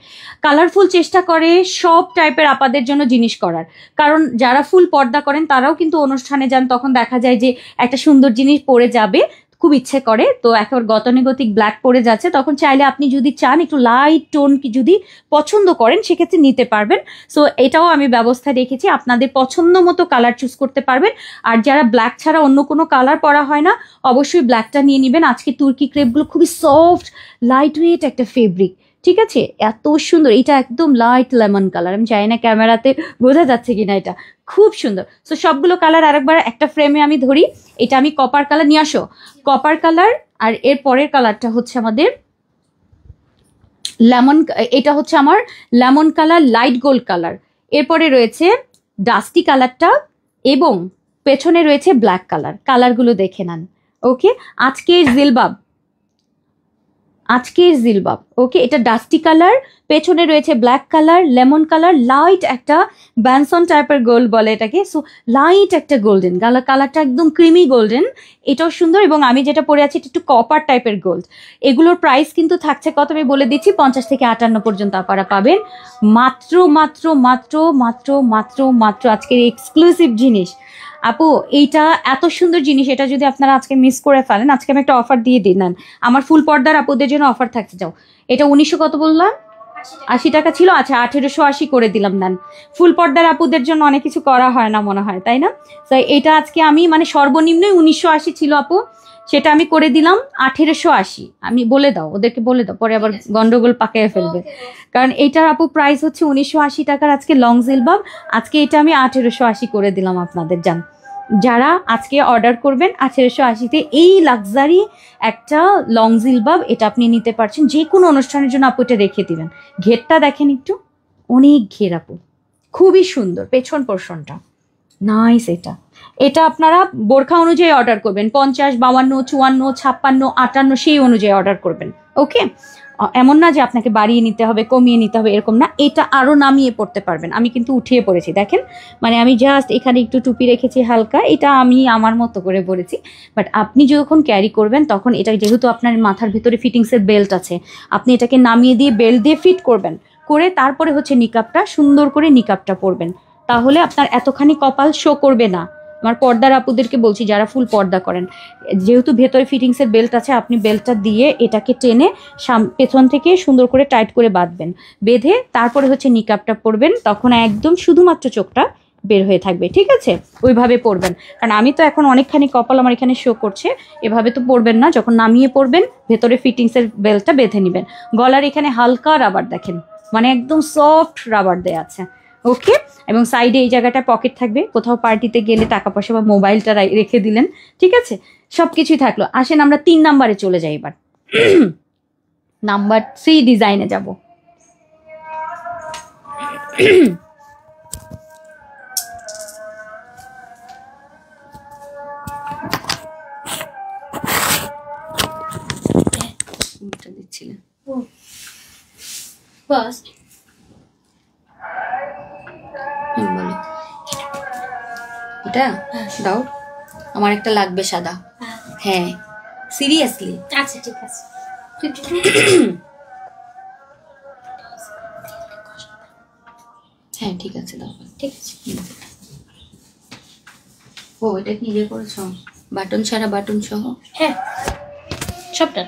কালারফুল চেষ্টা করে সব টাইপের আপাদের জন্য জিনিস করার, কারণ যারা ফুল পর্দা করেন তারাও কিন্তু অনুষ্ঠানে যান, তখন দেখা যায় যে একটা সুন্দর জিনিস পরে যাবে, খুব ইচ্ছে করে, তো একেবারে গতানুগতিক ব্ল্যাক পরে যাচ্ছে, তখন চাইলে আপনি যদি চান একটু লাইট টোন কি যদি পছন্দ করেন সেক্ষেত্রে নিতে পারবেন। সো এটাও আমি ব্যবস্থা রেখেছি, আপনাদের পছন্দ মতো কালার চুজ করতে পারবেন। আর যারা ব্ল্যাক ছাড়া অন্য কোনো কালার পরা হয় না, অবশ্যই ব্ল্যাকটা নিয়ে নেবেন। আজকে তুর্কি ক্রেপগুলো খুবই সফট লাইট ওয়েট একটা ফেব্রিক, ঠিক আছে? এত সুন্দর, এটা একদম লাইট লেমন কালার, আমি জানি না ক্যামেরাতে বোঝা যাচ্ছে কিনা, এটা খুব সুন্দর। সো সবগুলো কালার আরেকবার একটা ফ্রেমে আমি ধরি, এটা আমি কপার কালার, নিয়ে আসো কপার কালার। আর এর পরের কালারটা হচ্ছে আমাদের লেমন, এটা হচ্ছে আমার lemon colour, light gold colour. এরপরে রয়েছে ডাস্টি কালারটা এবং পেছনে রয়েছে ব্ল্যাক কালার, কালারগুলো দেখে নেন। ওকে, আজকের জিলবাব, আজকের জিলবাব, ওকে, এটা ডাস্টি কালার, পেছনে রয়েছে black colour, lemon colour, light একটা ব্যানসন টাইপের গোল্ড বলে এটাকে। সো লাইট একটা গোল্ডেন কালারটা, একদম ক্রিমি গোল্ডেন, এটাও সুন্দর। এবং আমি যেটা পরে আছি এটা একটু কপার টাইপের গোল্ড। এগুলোর প্রাইস কিন্তু থাকছে কত আমি বলে দিচ্ছি, 50 থেকে 58 পর্যন্ত আপনারা পাবেন, মাত্র মাত্র মাত্র মাত্র মাত্র মাত্র আজকের এক্সক্লুসিভ জিনিস। আপু এইটা এত সুন্দর জিনিস, এটা যদি আপনারা আজকে মিস করে ফেলেন, আজকে আমি একটা অফার দিয়ে দিই নেন। আমার ফুল পর্দার আপুদের জন্য অফার থাকতে যাও। এটা 1900 কত বললাম, 80 টাকা ছিল, আচ্ছা 1880 করে দিলাম নেন। ফুল পর্দার আপুদের জন্য অনেক কিছু করা হয় না মনে হয়, তাই না? তো এটা আজকে আমি মানে সর্বনিম্নই 1980 ছিল আপু, সেটা আমি করে দিলাম 1880। আমি বলে দাও, ওদেরকে বলে দাও, পরে আবার গন্ডগোল পাকাইয়া ফেলবে। কারণ এইটার আপু প্রাইস হচ্ছে 1980 টাকার আজকে লং জিলবাব, আজকে এটা আমি 1880 করে দিলাম আপনাদের। যান যারা আজকে অর্ডার করবেন 1880-তে এই লাক্সারি একটা লং জিলবাব, এটা আপনি নিতে পারছেন যে কোনো অনুষ্ঠানের জন্য। আপু এটা রেখে দিবেন, ঘেরটা দেখেন একটু, অনেক ঘের আপু, খুবই সুন্দর পেছন পোর্শনটা, নাইস। এটা আপনারা বোরখা অনুযায়ী অর্ডার করবেন, 50, 52, 54, 56, 58 সেই অনুযায়ী অর্ডার করবেন। ওকে, এমন না যে আপনাকে বাড়িয়ে নিতে হবে, কমিয়ে নিতে হবে, এরকম না। এটা আরো নামিয়ে পড়তে পারবেন। আমি কিন্তু উঠিয়ে পড়েছি দেখেন, মানে আমি জাস্ট এখানে একটু টুপি রেখেছি হালকা, এটা আমি আমার মতো করে পরেছি। বাট আপনি যখন ক্যারি করবেন তখন এটা, যেহেতু আপনার মাথার ভিতরে ফিটিংসের বেল্ট আছে, আপনি এটাকে নামিয়ে দিয়ে বেল্ট দিয়ে ফিট করবেন, করে তারপরে হচ্ছে নিকাবটা সুন্দর করে নিকাবটা পরবেন, তাহলে আপনার এতখানি কপাল শো করবে না। আমার পর্দার আপুদেরকে বলছি যারা ফুল পর্দা করেন, যেহেতু ভেতরে ফিটিংসের বেল্ট আছে, আপনি বেল্টটা দিয়ে এটাকে টেনে পেছন থেকে সুন্দর করে টাইট করে বাঁধবেন, বেঁধে তারপরে হচ্ছে নিকাবটা পরবেন, তখন একদম শুধুমাত্র চোখটা বের হয়ে থাকবে, ঠিক আছে? ওইভাবে পরবেন। কারণ আমি তো এখন অনেকখানি কপাল আমার এখানে শো করছে, এভাবে তো পরবেন না। যখন নামিয়ে পরবেন ভেতরে ফিটিংসের বেল্টটা বেঁধে নেবেন। গলার এখানে হালকা রাবার দেখেন, মানে একদম সফট রাবার দেয়া আছে। ওকে, এবং সাইডে এই জায়গাটা পকেট থাকবে, কোথাও পার্টিতে গেলে টাকা পয়সা বা মোবাইলটা রেখে দিলেন, ঠিক আছে? সবকিছুই থাকলো। আসেন আমরা 3 নাম্বারে চলে যাই এবার। নাম্বার 3 ডিজাইনে যাব। দিচ্ছিলেন বাস বলো, এটা দাও, আমার একটা লাগবে সাদা। হ্যাঁ সিরিয়াসলি, আচ্ছা ঠিক আছে। হ্যাঁ ঠিক আছে দাও, ঠিক আছে। ও এটা কি ইয়ে করেছো, বাটন ছাড়া বাটন সহ? হ্যাঁ সবটা।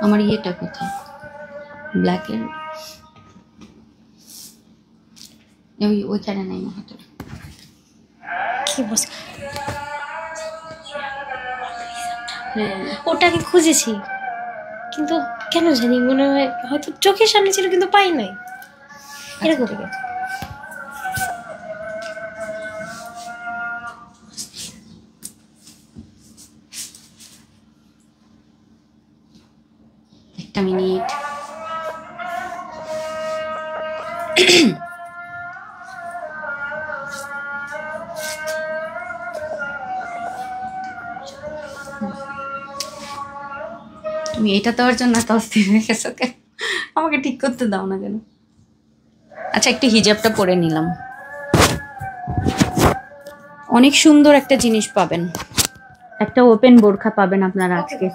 আমার ইয়েটা কোথায়, ব্ল্যাকের ওইখানে নাই হাতে। কি বলছ? ওটা আমি খুঁজেছি, কিন্তু কেন জানি মনে হয় হয়তো চোখের সামনে ছিল কিন্তু পাই নাই, এরকম। ঠিক আছে, একটা মিনিট। তুমি এটা দেওয়ার জন্য এত অস্থির হয়ে গেছো কেন? আমাকে ঠিক করতে দাও না কেন? আচ্ছা একটু হিজাবটা পরে নিলাম। অনেক সুন্দর একটা জিনিস পাবেন, একটা ওপেন বোরখা পাবেন আপনারা আজকে।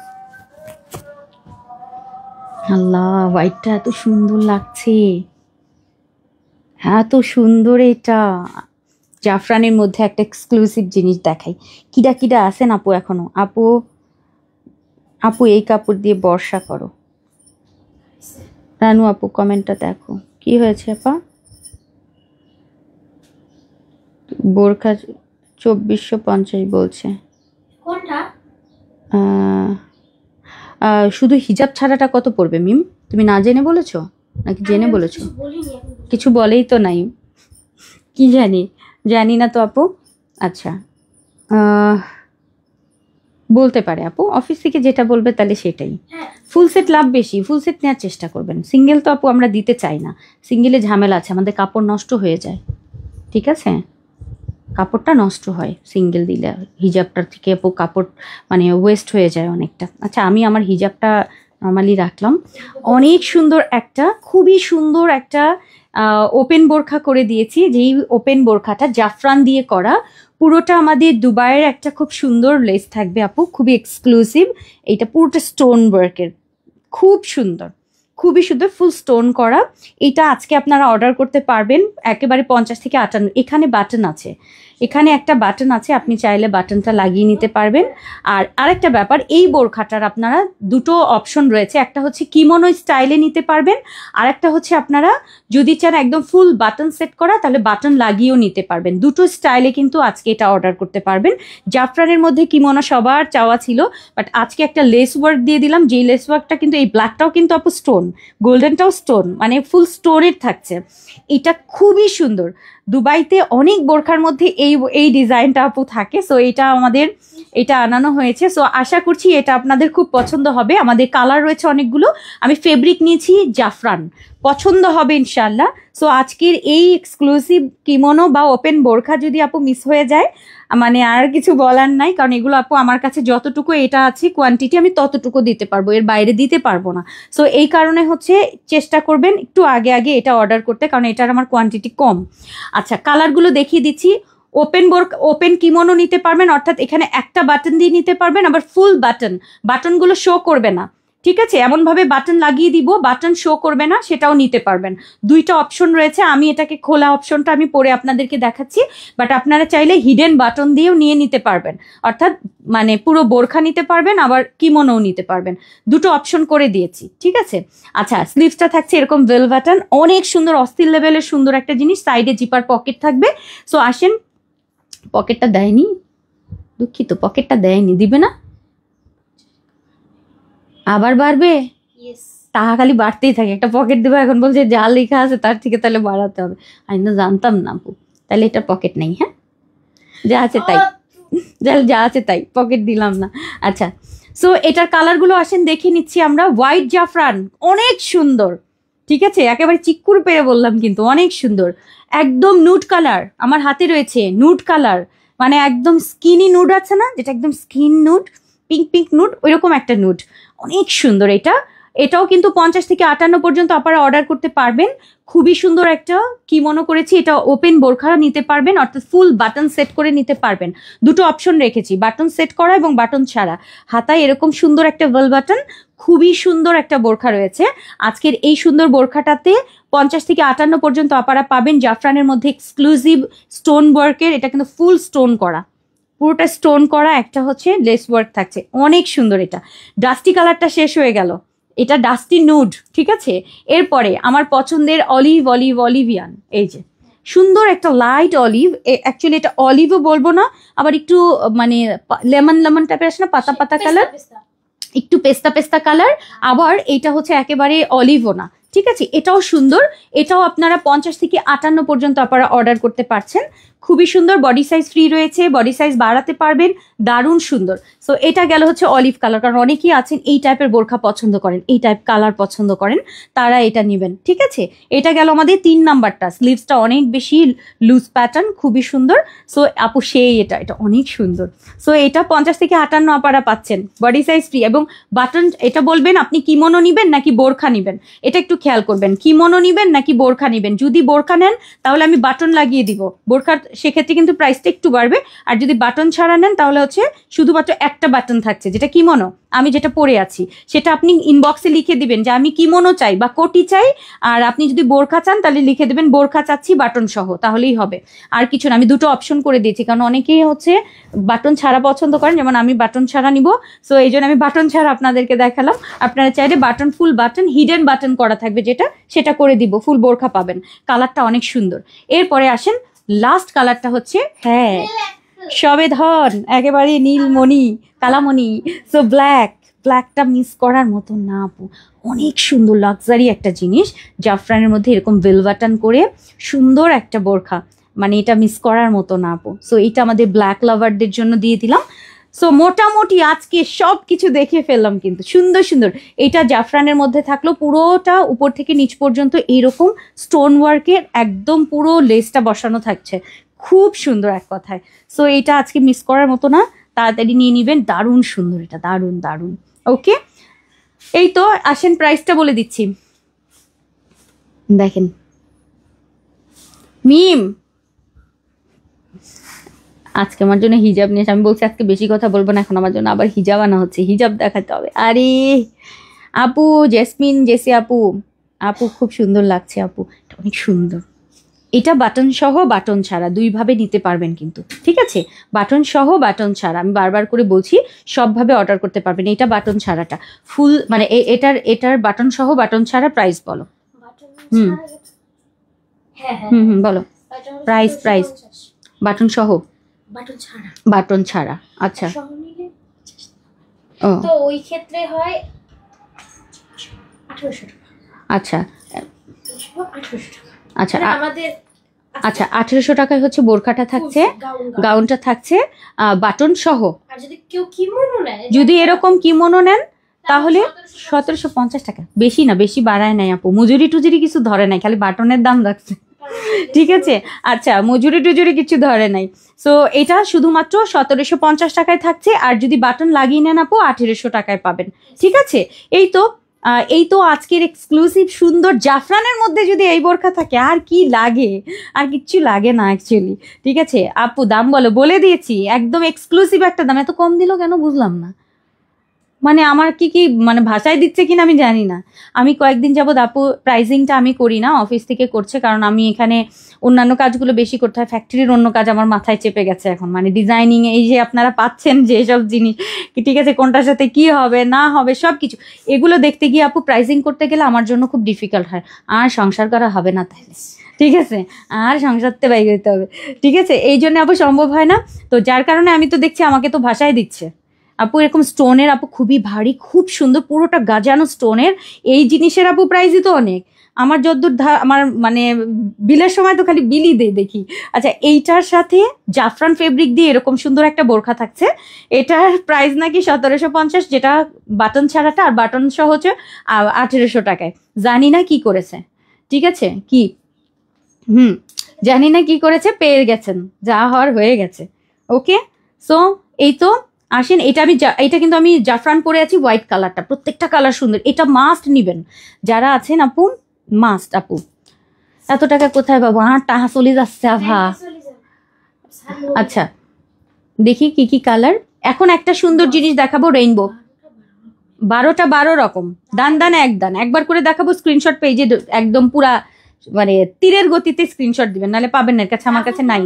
আল্লাহ, হোয়াইটটা এত সুন্দর লাগছে, এত সুন্দর। এটা জাফরানের মধ্যে একটা এক্সক্লুসিভ জিনিস দেখাই। কিডা কিডা আছেন আপু এখনো? আপু আপু এই কাপড় দিয়ে বর্ষা করো। রানু আপু কমেন্টটা দেখো, কি হয়েছে আপা? বোরখা 2450 বলছে। কোনটা? শুধু হিজাব ছাড়াটা কত পড়বে মিম? তুমি না জেনে বলেছো নাকি জেনে বলেছো? কিছু বলেই তো নাই, কি জানি না তো আপু। আচ্ছা বলতে পারে আপু, অফিস থেকে যেটা বলবে তাহলে সেটাই। ফুল সেট লাভ বেশি, ফুল সেট নেওয়ার চেষ্টা করবেন। সিঙ্গেল তো আপু আমরা দিতে চাই না, সিঙ্গেলে ঝামেলা আছে, আমাদের কাপড় নষ্ট হয়ে যায়, ঠিক আছে? কাপড়টা নষ্ট হয় সিঙ্গেল দিলে, হিজাবটার থেকে আপু কাপড় মানে ওয়েস্ট হয়ে যায় অনেকটা। আচ্ছা আমি আমার হিজাবটা নর্মালি রাখলাম। অনেক সুন্দর একটা, খুবই সুন্দর একটা ওপেন বোরখা করে দিয়েছি, যেই ওপেন বোরখাটা জাফরান দিয়ে করা, পুরোটা আমাদের দুবাইয়ের একটা খুব সুন্দর লেস থাকবে আপু, খুবই এক্সক্লুসিভ। এইটা পুরোটা স্টোন ওয়ার্কের, খুব সুন্দর, খুবই সুন্দর, ফুল স্টোন করা। এটা আজকে আপনারা অর্ডার করতে পারবেন একেবারে 50 থেকে 58। এখানে বাটন আছে, এখানে একটা বাটন আছে, আপনি চাইলে বাটনটা লাগিয়ে নিতে পারবেন। আর আরেকটা ব্যাপার, এই বোরখাটার আপনারা দুটো অপশন রয়েছে, একটা হচ্ছে কিমোনো স্টাইলে নিতে পারবেন, আর একটা হচ্ছে আপনারা যদি চান একদম ফুল বাটন সেট করা তাহলে বাটন লাগিয়েও নিতে পারবেন। দুটো স্টাইলে কিন্তু আজকে এটা অর্ডার করতে পারবেন। জাফরানের মধ্যে কিমোনো সবার চাওয়া ছিল, বাট আজকে একটা লেস ওয়ার্ক দিয়ে দিলাম, যেই লেস ওয়ার্কটা কিন্তু এই ব্ল্যাকটাও কিন্তু আপু স্টোন, গোল্ডেনটাও স্টোন, মানে ফুল স্টোনের থাকছে। এটা খুবই সুন্দর। দুবাইতে অনেক বোরখার মধ্যে এই ডিজাইনটা আপু থাকে, সো এটা আনানো হয়েছে। সো আশা করছি এটা আপনাদের খুব পছন্দ হবে। আমাদের কালার রয়েছে অনেকগুলো, আমি ফেব্রিক নিয়েছি জাফরান, পছন্দ হবে ইনশাল্লাহ। সো আজকের এই এক্সক্লুসিভ কিমোনো বা ওপেন বোরখা যদি আপু মিস হয়ে যায়, মানে আর কিছু বলার নাই, কারণ এগুলো আপু আমার কাছে যতটুকু এটা আছে কোয়ান্টিটি আমি ততটুকু দিতে পারবো, এর বাইরে দিতে পারবো না। সো এই কারণে হচ্ছে চেষ্টা করবেন একটু আগে আগে এটা অর্ডার করতে, কারণ এটার আমার কোয়ান্টিটি কম। আচ্ছা, কালারগুলো দেখিয়ে দিচ্ছি। ওপেন কিমোনো নিতে পারবেন, অর্থাৎ এখানে একটা বাটন দিয়ে নিতে পারবেন, আবার ফুল বাটনগুলো শো করবে না, ঠিক আছে, এমনভাবে বাটন লাগিয়ে দিব বাটন শো করবে না, সেটাও নিতে পারবেন। দুইটা অপশন রয়েছে, আমি এটাকে খোলা অপশনটা আমি পরে আপনাদেরকে দেখাচ্ছি, বাট আপনারা চাইলে হিডেন বাটন দিয়েও নিয়ে নিতে পারবেন, অর্থাৎ মানে পুরো বোরখা নিতে পারবেন আবার কিমোনোও নিতে পারবেন, দুটো অপশন করে দিয়েছি, ঠিক আছে। আচ্ছা, স্লিভসটা থাকছে এরকম ভেল বাটন, অনেক সুন্দর, অস্থির লেভেলের সুন্দর একটা জিনিস। সাইডে জিপার পকেট থাকবে। সো আসেন, পকেটটা দেয়নি, দুঃখিত, পকেটটা দেয়নি, দিবে না, আবার বাড়বে, টাকা খালি বাড়তেই থাকে। একটা পকেট দেবো, এখন বলছে যা লেখা আছে তার থেকে তাহলে বাড়াতে হবে। আমি তো জানতাম না আপু, তাহলে এটা পকেট নেই, হ্যাঁ, যা আছে তাই, যা আছে তাই, পকেট দিলাম না। আচ্ছা, সো এটার কালারগুলো আসেন দেখে নিচ্ছি আমরা। হোয়াইট জাফরান, অনেক সুন্দর, ঠিক আছে, একেবারে চিক্কুর পেরে বললাম, কিন্তু অনেক সুন্দর। একদম নুড কালার, আমার হাতে রয়েছে নুড কালার, মানে একদম স্কিনি নুড আছে না, যেটা একদম স্কিন নুড, পিঙ্ক নুড, ওইরকম একটা নুড, অনেক সুন্দর। এটাও কিন্তু 50 থেকে 58 পর্যন্ত আপনারা অর্ডার করতে পারবেন। খুবই সুন্দর একটা কিমোনো করেছি, এটা ওপেন বোরখা নিতে পারবেন, অর্থাৎ ফুল বাটন সেট করে নিতে পারবেন। দুটো অপশন রেখেছি, বাটন সেট করা এবং বাটন ছাড়া। হাতায় এরকম সুন্দর একটা ভেল বাটন, খুবই সুন্দর একটা বোরখা রয়েছে। আজকের এই সুন্দর বোরখাটাতে 50 থেকে 58 পর্যন্ত আপনারা পাবেন। জাফরানের মধ্যে এক্সক্লুসিভ স্টোন ওয়ার্কের, এটা কিন্তু ফুল স্টোন করা, পুরোটা স্টোন করা, একটা হচ্ছে লেস ওয়ার্ক থাকছে, অনেক সুন্দর। এটা ডাস্টি কালারটা শেষ হয়ে গেল, এটা ডাস্টি নুড, ঠিক আছে। এরপরে আমার পছন্দের অলিভিয়ান, এই যে সুন্দর একটা লাইট অলিভ, অ্যাকচুয়ালি এটা অলিভও বলবো না, আবার একটু মানে লেমন টাইপের আসে না, পাতা কালার, একটু পেস্তা কালার, আবার এটা হচ্ছে একেবারে অলিভও না, ঠিক আছে। এটাও সুন্দর, এটাও আপনারা 50 থেকে 58 পর্যন্ত আপনারা অর্ডার করতে পারছেন। খুবই সুন্দর, বডি সাইজ ফ্রি রয়েছে, বডি সাইজ বাড়াতে পারবেন, দারুণ সুন্দর। সো এটা গেল হচ্ছে অলিভ কালার, কারণ অনেকেই আছেন এই টাইপের বোরখা পছন্দ করেন, এই টাইপ কালার পছন্দ করেন, তারা এটা নেবেন, ঠিক আছে। এটা গেল আমাদের 3 নাম্বারটা। স্লিভসটা অনেক বেশি লুজ প্যাটার্ন, খুবই সুন্দর। সো আপু সেই এটা অনেক সুন্দর। সো এটা 50 থেকে 58 আপনারা পাচ্ছেন, বডি সাইজ ফ্রি, এবং বাটন, এটা বলবেন আপনি কিমোনো নিবেন নাকি বোরখা নিবেন, এটা একটু খেয়াল করবেন, কিমোনো নিবেন নাকি বোরখা নিবেন। যদি বোরখা নেন তাহলে আমি বাটন লাগিয়ে দিব, বোরখার সেক্ষেত্রে কিন্তু প্রাইসটা একটু বাড়বে। আর যদি বাটন ছাড়া নেন তাহলে হচ্ছে শুধুমাত্র একটা বাটন থাকছে, যেটা কিমোনো, আমি যেটা পরে আছি সেটা আপনি ইনবক্সে লিখে দিবেন যে আমি কিমোনো চাই বা কোটি চাই, আর আপনি যদি বোরখা চান তাহলে লিখে দেবেন বোরখা চাচ্ছি বাটন সহ, তাহলেই হবে, আর কিছু না। আমি দুটো অপশন করে দিয়েছি, কারণ অনেকেই হচ্ছে বাটন ছাড়া পছন্দ করেন, যেমন আমি বাটন ছাড়া নিব, সো এই জন্য আমি বাটন ছাড়া আপনাদেরকে দেখালাম। আপনারা চাইলে বাটন, ফুল বাটন, হিডেন বাটন করা থাকবে যেটা, সেটা করে দিব, ফুল বোরখা পাবেন। কালারটা অনেক সুন্দর। এরপরে আসেন লাস্ট কালারটা হচ্ছে, হ্যাঁ, সবে ধন, একেবারে নীলমণি, কালামণি। সো ব্ল্যাকটা মিস করার মতো না আপু, অনেক সুন্দর লাক্সারি একটা জিনিস। জাফরানের মধ্যে এরকম ভেলভাটান করে সুন্দর একটা বোরখা, মানে এটা মিস করার মতো না আপু। সো এটা আমাদের ব্ল্যাক লাভারদের জন্য দিয়ে দিলাম। সো মোটামুটি আজকে সব কিছু দেখে ফেললাম, কিন্তু সুন্দর সুন্দর। এটা জাফরানের মধ্যে থাকলো, পুরোটা উপর থেকে নিচ পর্যন্ত এইরকম স্টোন ওয়ার্কের একদম পুরো লেসটা বসানো থাকছে, খুব সুন্দর এক কথায়। সো এটা আজকে মিস করার মতো না, তাড়াতাড়ি নিয়ে নিবেন, দারুণ সুন্দর, এটা দারুণ। ওকে, এই তো আসেন প্রাইসটা বলে দিচ্ছি। দেখেন মিম, আজকে আমার জন্য হিজাব নিয়েছে, আমি বলছি আজকে বেশি কথা বলবো না, এখন আমার জন্য আবার হিজাব আনা হচ্ছে, হিজাব দেখাতে হবে। আরে আপু জেসমিন জেসি আপু, আপু খুব সুন্দর লাগছে আপু, এটা অনেক সুন্দর। এটা বাটন সহ বাটন ছাড়া দুইভাবে নিতে পারবেন কিন্তু, ঠিক আছে? বাটন সহ বাটন ছাড়া, আমি বারবার করে বলছি সবভাবে অর্ডার করতে পারবেন। এটা বাটন ছাড়াটা ফুল মানে এটার বাটন সহ বাটন ছাড়া প্রাইস বলো। হুম বলো প্রাইস বাটন সহ বাটন ছাড়া। আচ্ছা ও তো ওই ক্ষেত্রে হয় 1800 টাকা। আচ্ছা 1800 টাকা আচ্ছা আমাদের। আচ্ছা 1800 টাকায় হচ্ছে বোরখাটা থাকছে, গাউনটা থাকছে বাটন সহ। আর যদি কেউ কিমোনো নেয়, যদি এরকম কিমোনো নেন তাহলে 1750 টাকা। বেশি না, বেশি বাড়ায় নাই আপু, মজুরি টুজুরি কিছু ধরে নাই, খালি বাটনের দাম রাখছে, ঠিক আছে? আচ্ছা মজুরি টুজুরি কিছু ধরে নাই। সো এটা শুধুমাত্র 1750 টাকায় থাকছে, আর যদি বাটন লাগিয়ে নেন আপু 1800 টাকায় পাবেন, ঠিক আছে? এই তো আজকের এক্সক্লুসিভ সুন্দর জাফরানের মধ্যে যদি এই বোরখা থাকে আর কি লাগে, আর কিচ্ছু লাগে না অ্যাকচুয়ালি, ঠিক আছে? আপু দাম বলে দিয়েছি, একদম এক্সক্লুসিভ একটা দাম। এত কম দিল কেন বুঝলাম না, মানে আমার কি মানে ভাষায় দিচ্ছে কিনা আমি জানি না। আমি কয়েকদিন যাবত আপু প্রাইজিংটা আমি করি না, অফিস থেকে করছে, কারণ আমি এখানে অন্যান্য কাজগুলো বেশি করতে হয়, ফ্যাক্টরির অন্য কাজ আমার মাথায় চেপে গেছে এখন, মানে ডিজাইনিং, এই যে আপনারা পাচ্ছেন যে সব জিনিস, ঠিক আছে, কোনটার সাথে কি হবে না হবে সব কিছু, এগুলো দেখতে গিয়ে আপু প্রাইজিং করতে গেলে আমার জন্য খুব ডিফিকাল্ট হয়, আর সংসার করা হবে না তাহলে, ঠিক আছে? আর সংসারতে বাইরে যেতে হবে, ঠিক আছে? এই জন্য আপু সম্ভব হয় না। তো যার কারণে আমি তো দেখছি আমাকে তো ভাষায় দিচ্ছে আপু। এরকম স্টোনের আপু খুবই ভারী, খুব সুন্দর, পুরোটা গাজানো স্টোনের এই জিনিসের আপু প্রাইসই তো অনেক। আমার যতদূর আমার মানে বিলের সময় তো খালি বিলই দেখি। আচ্ছা এইটার সাথে জাফরান ফেব্রিক দিয়ে এরকম সুন্দর একটা বোরখা থাকছে, এটার প্রাইস নাকি 1750, যেটা বাটন ছাড়াটা, আর বাটন সহ হচ্ছে 1800 টাকায়। জানি না কি করেছে, ঠিক আছে? কি জানি না কি করেছে, পেয়ে গেছেন, যা হওয়ার হয়ে গেছে। ওকে, সো এই তো আসেন, এটা কিন্তু আমি জাফরান পরে আছি, হোয়াইট কালারটা, প্রত্যেকটা কালার সুন্দর, এটা মাস্ট নিবেন যারা আছেন আপু, মাস্ট আপু। এত টাকা কোথায় পাবো, টাকা চলে যাচ্ছে আভা। আচ্ছা দেখি কি কি কালার, এখন একটা সুন্দর জিনিস দেখাবো, রেইনবো, 12টা 12 রকম, দান একবার করে দেখাবো, স্ক্রিনশট পেজে একদম পুরা মানে তীরের গতিতে স্ক্রিনশট দিবেন, নাহলে পাবেন না। এর কাছে আমার কাছে নাই,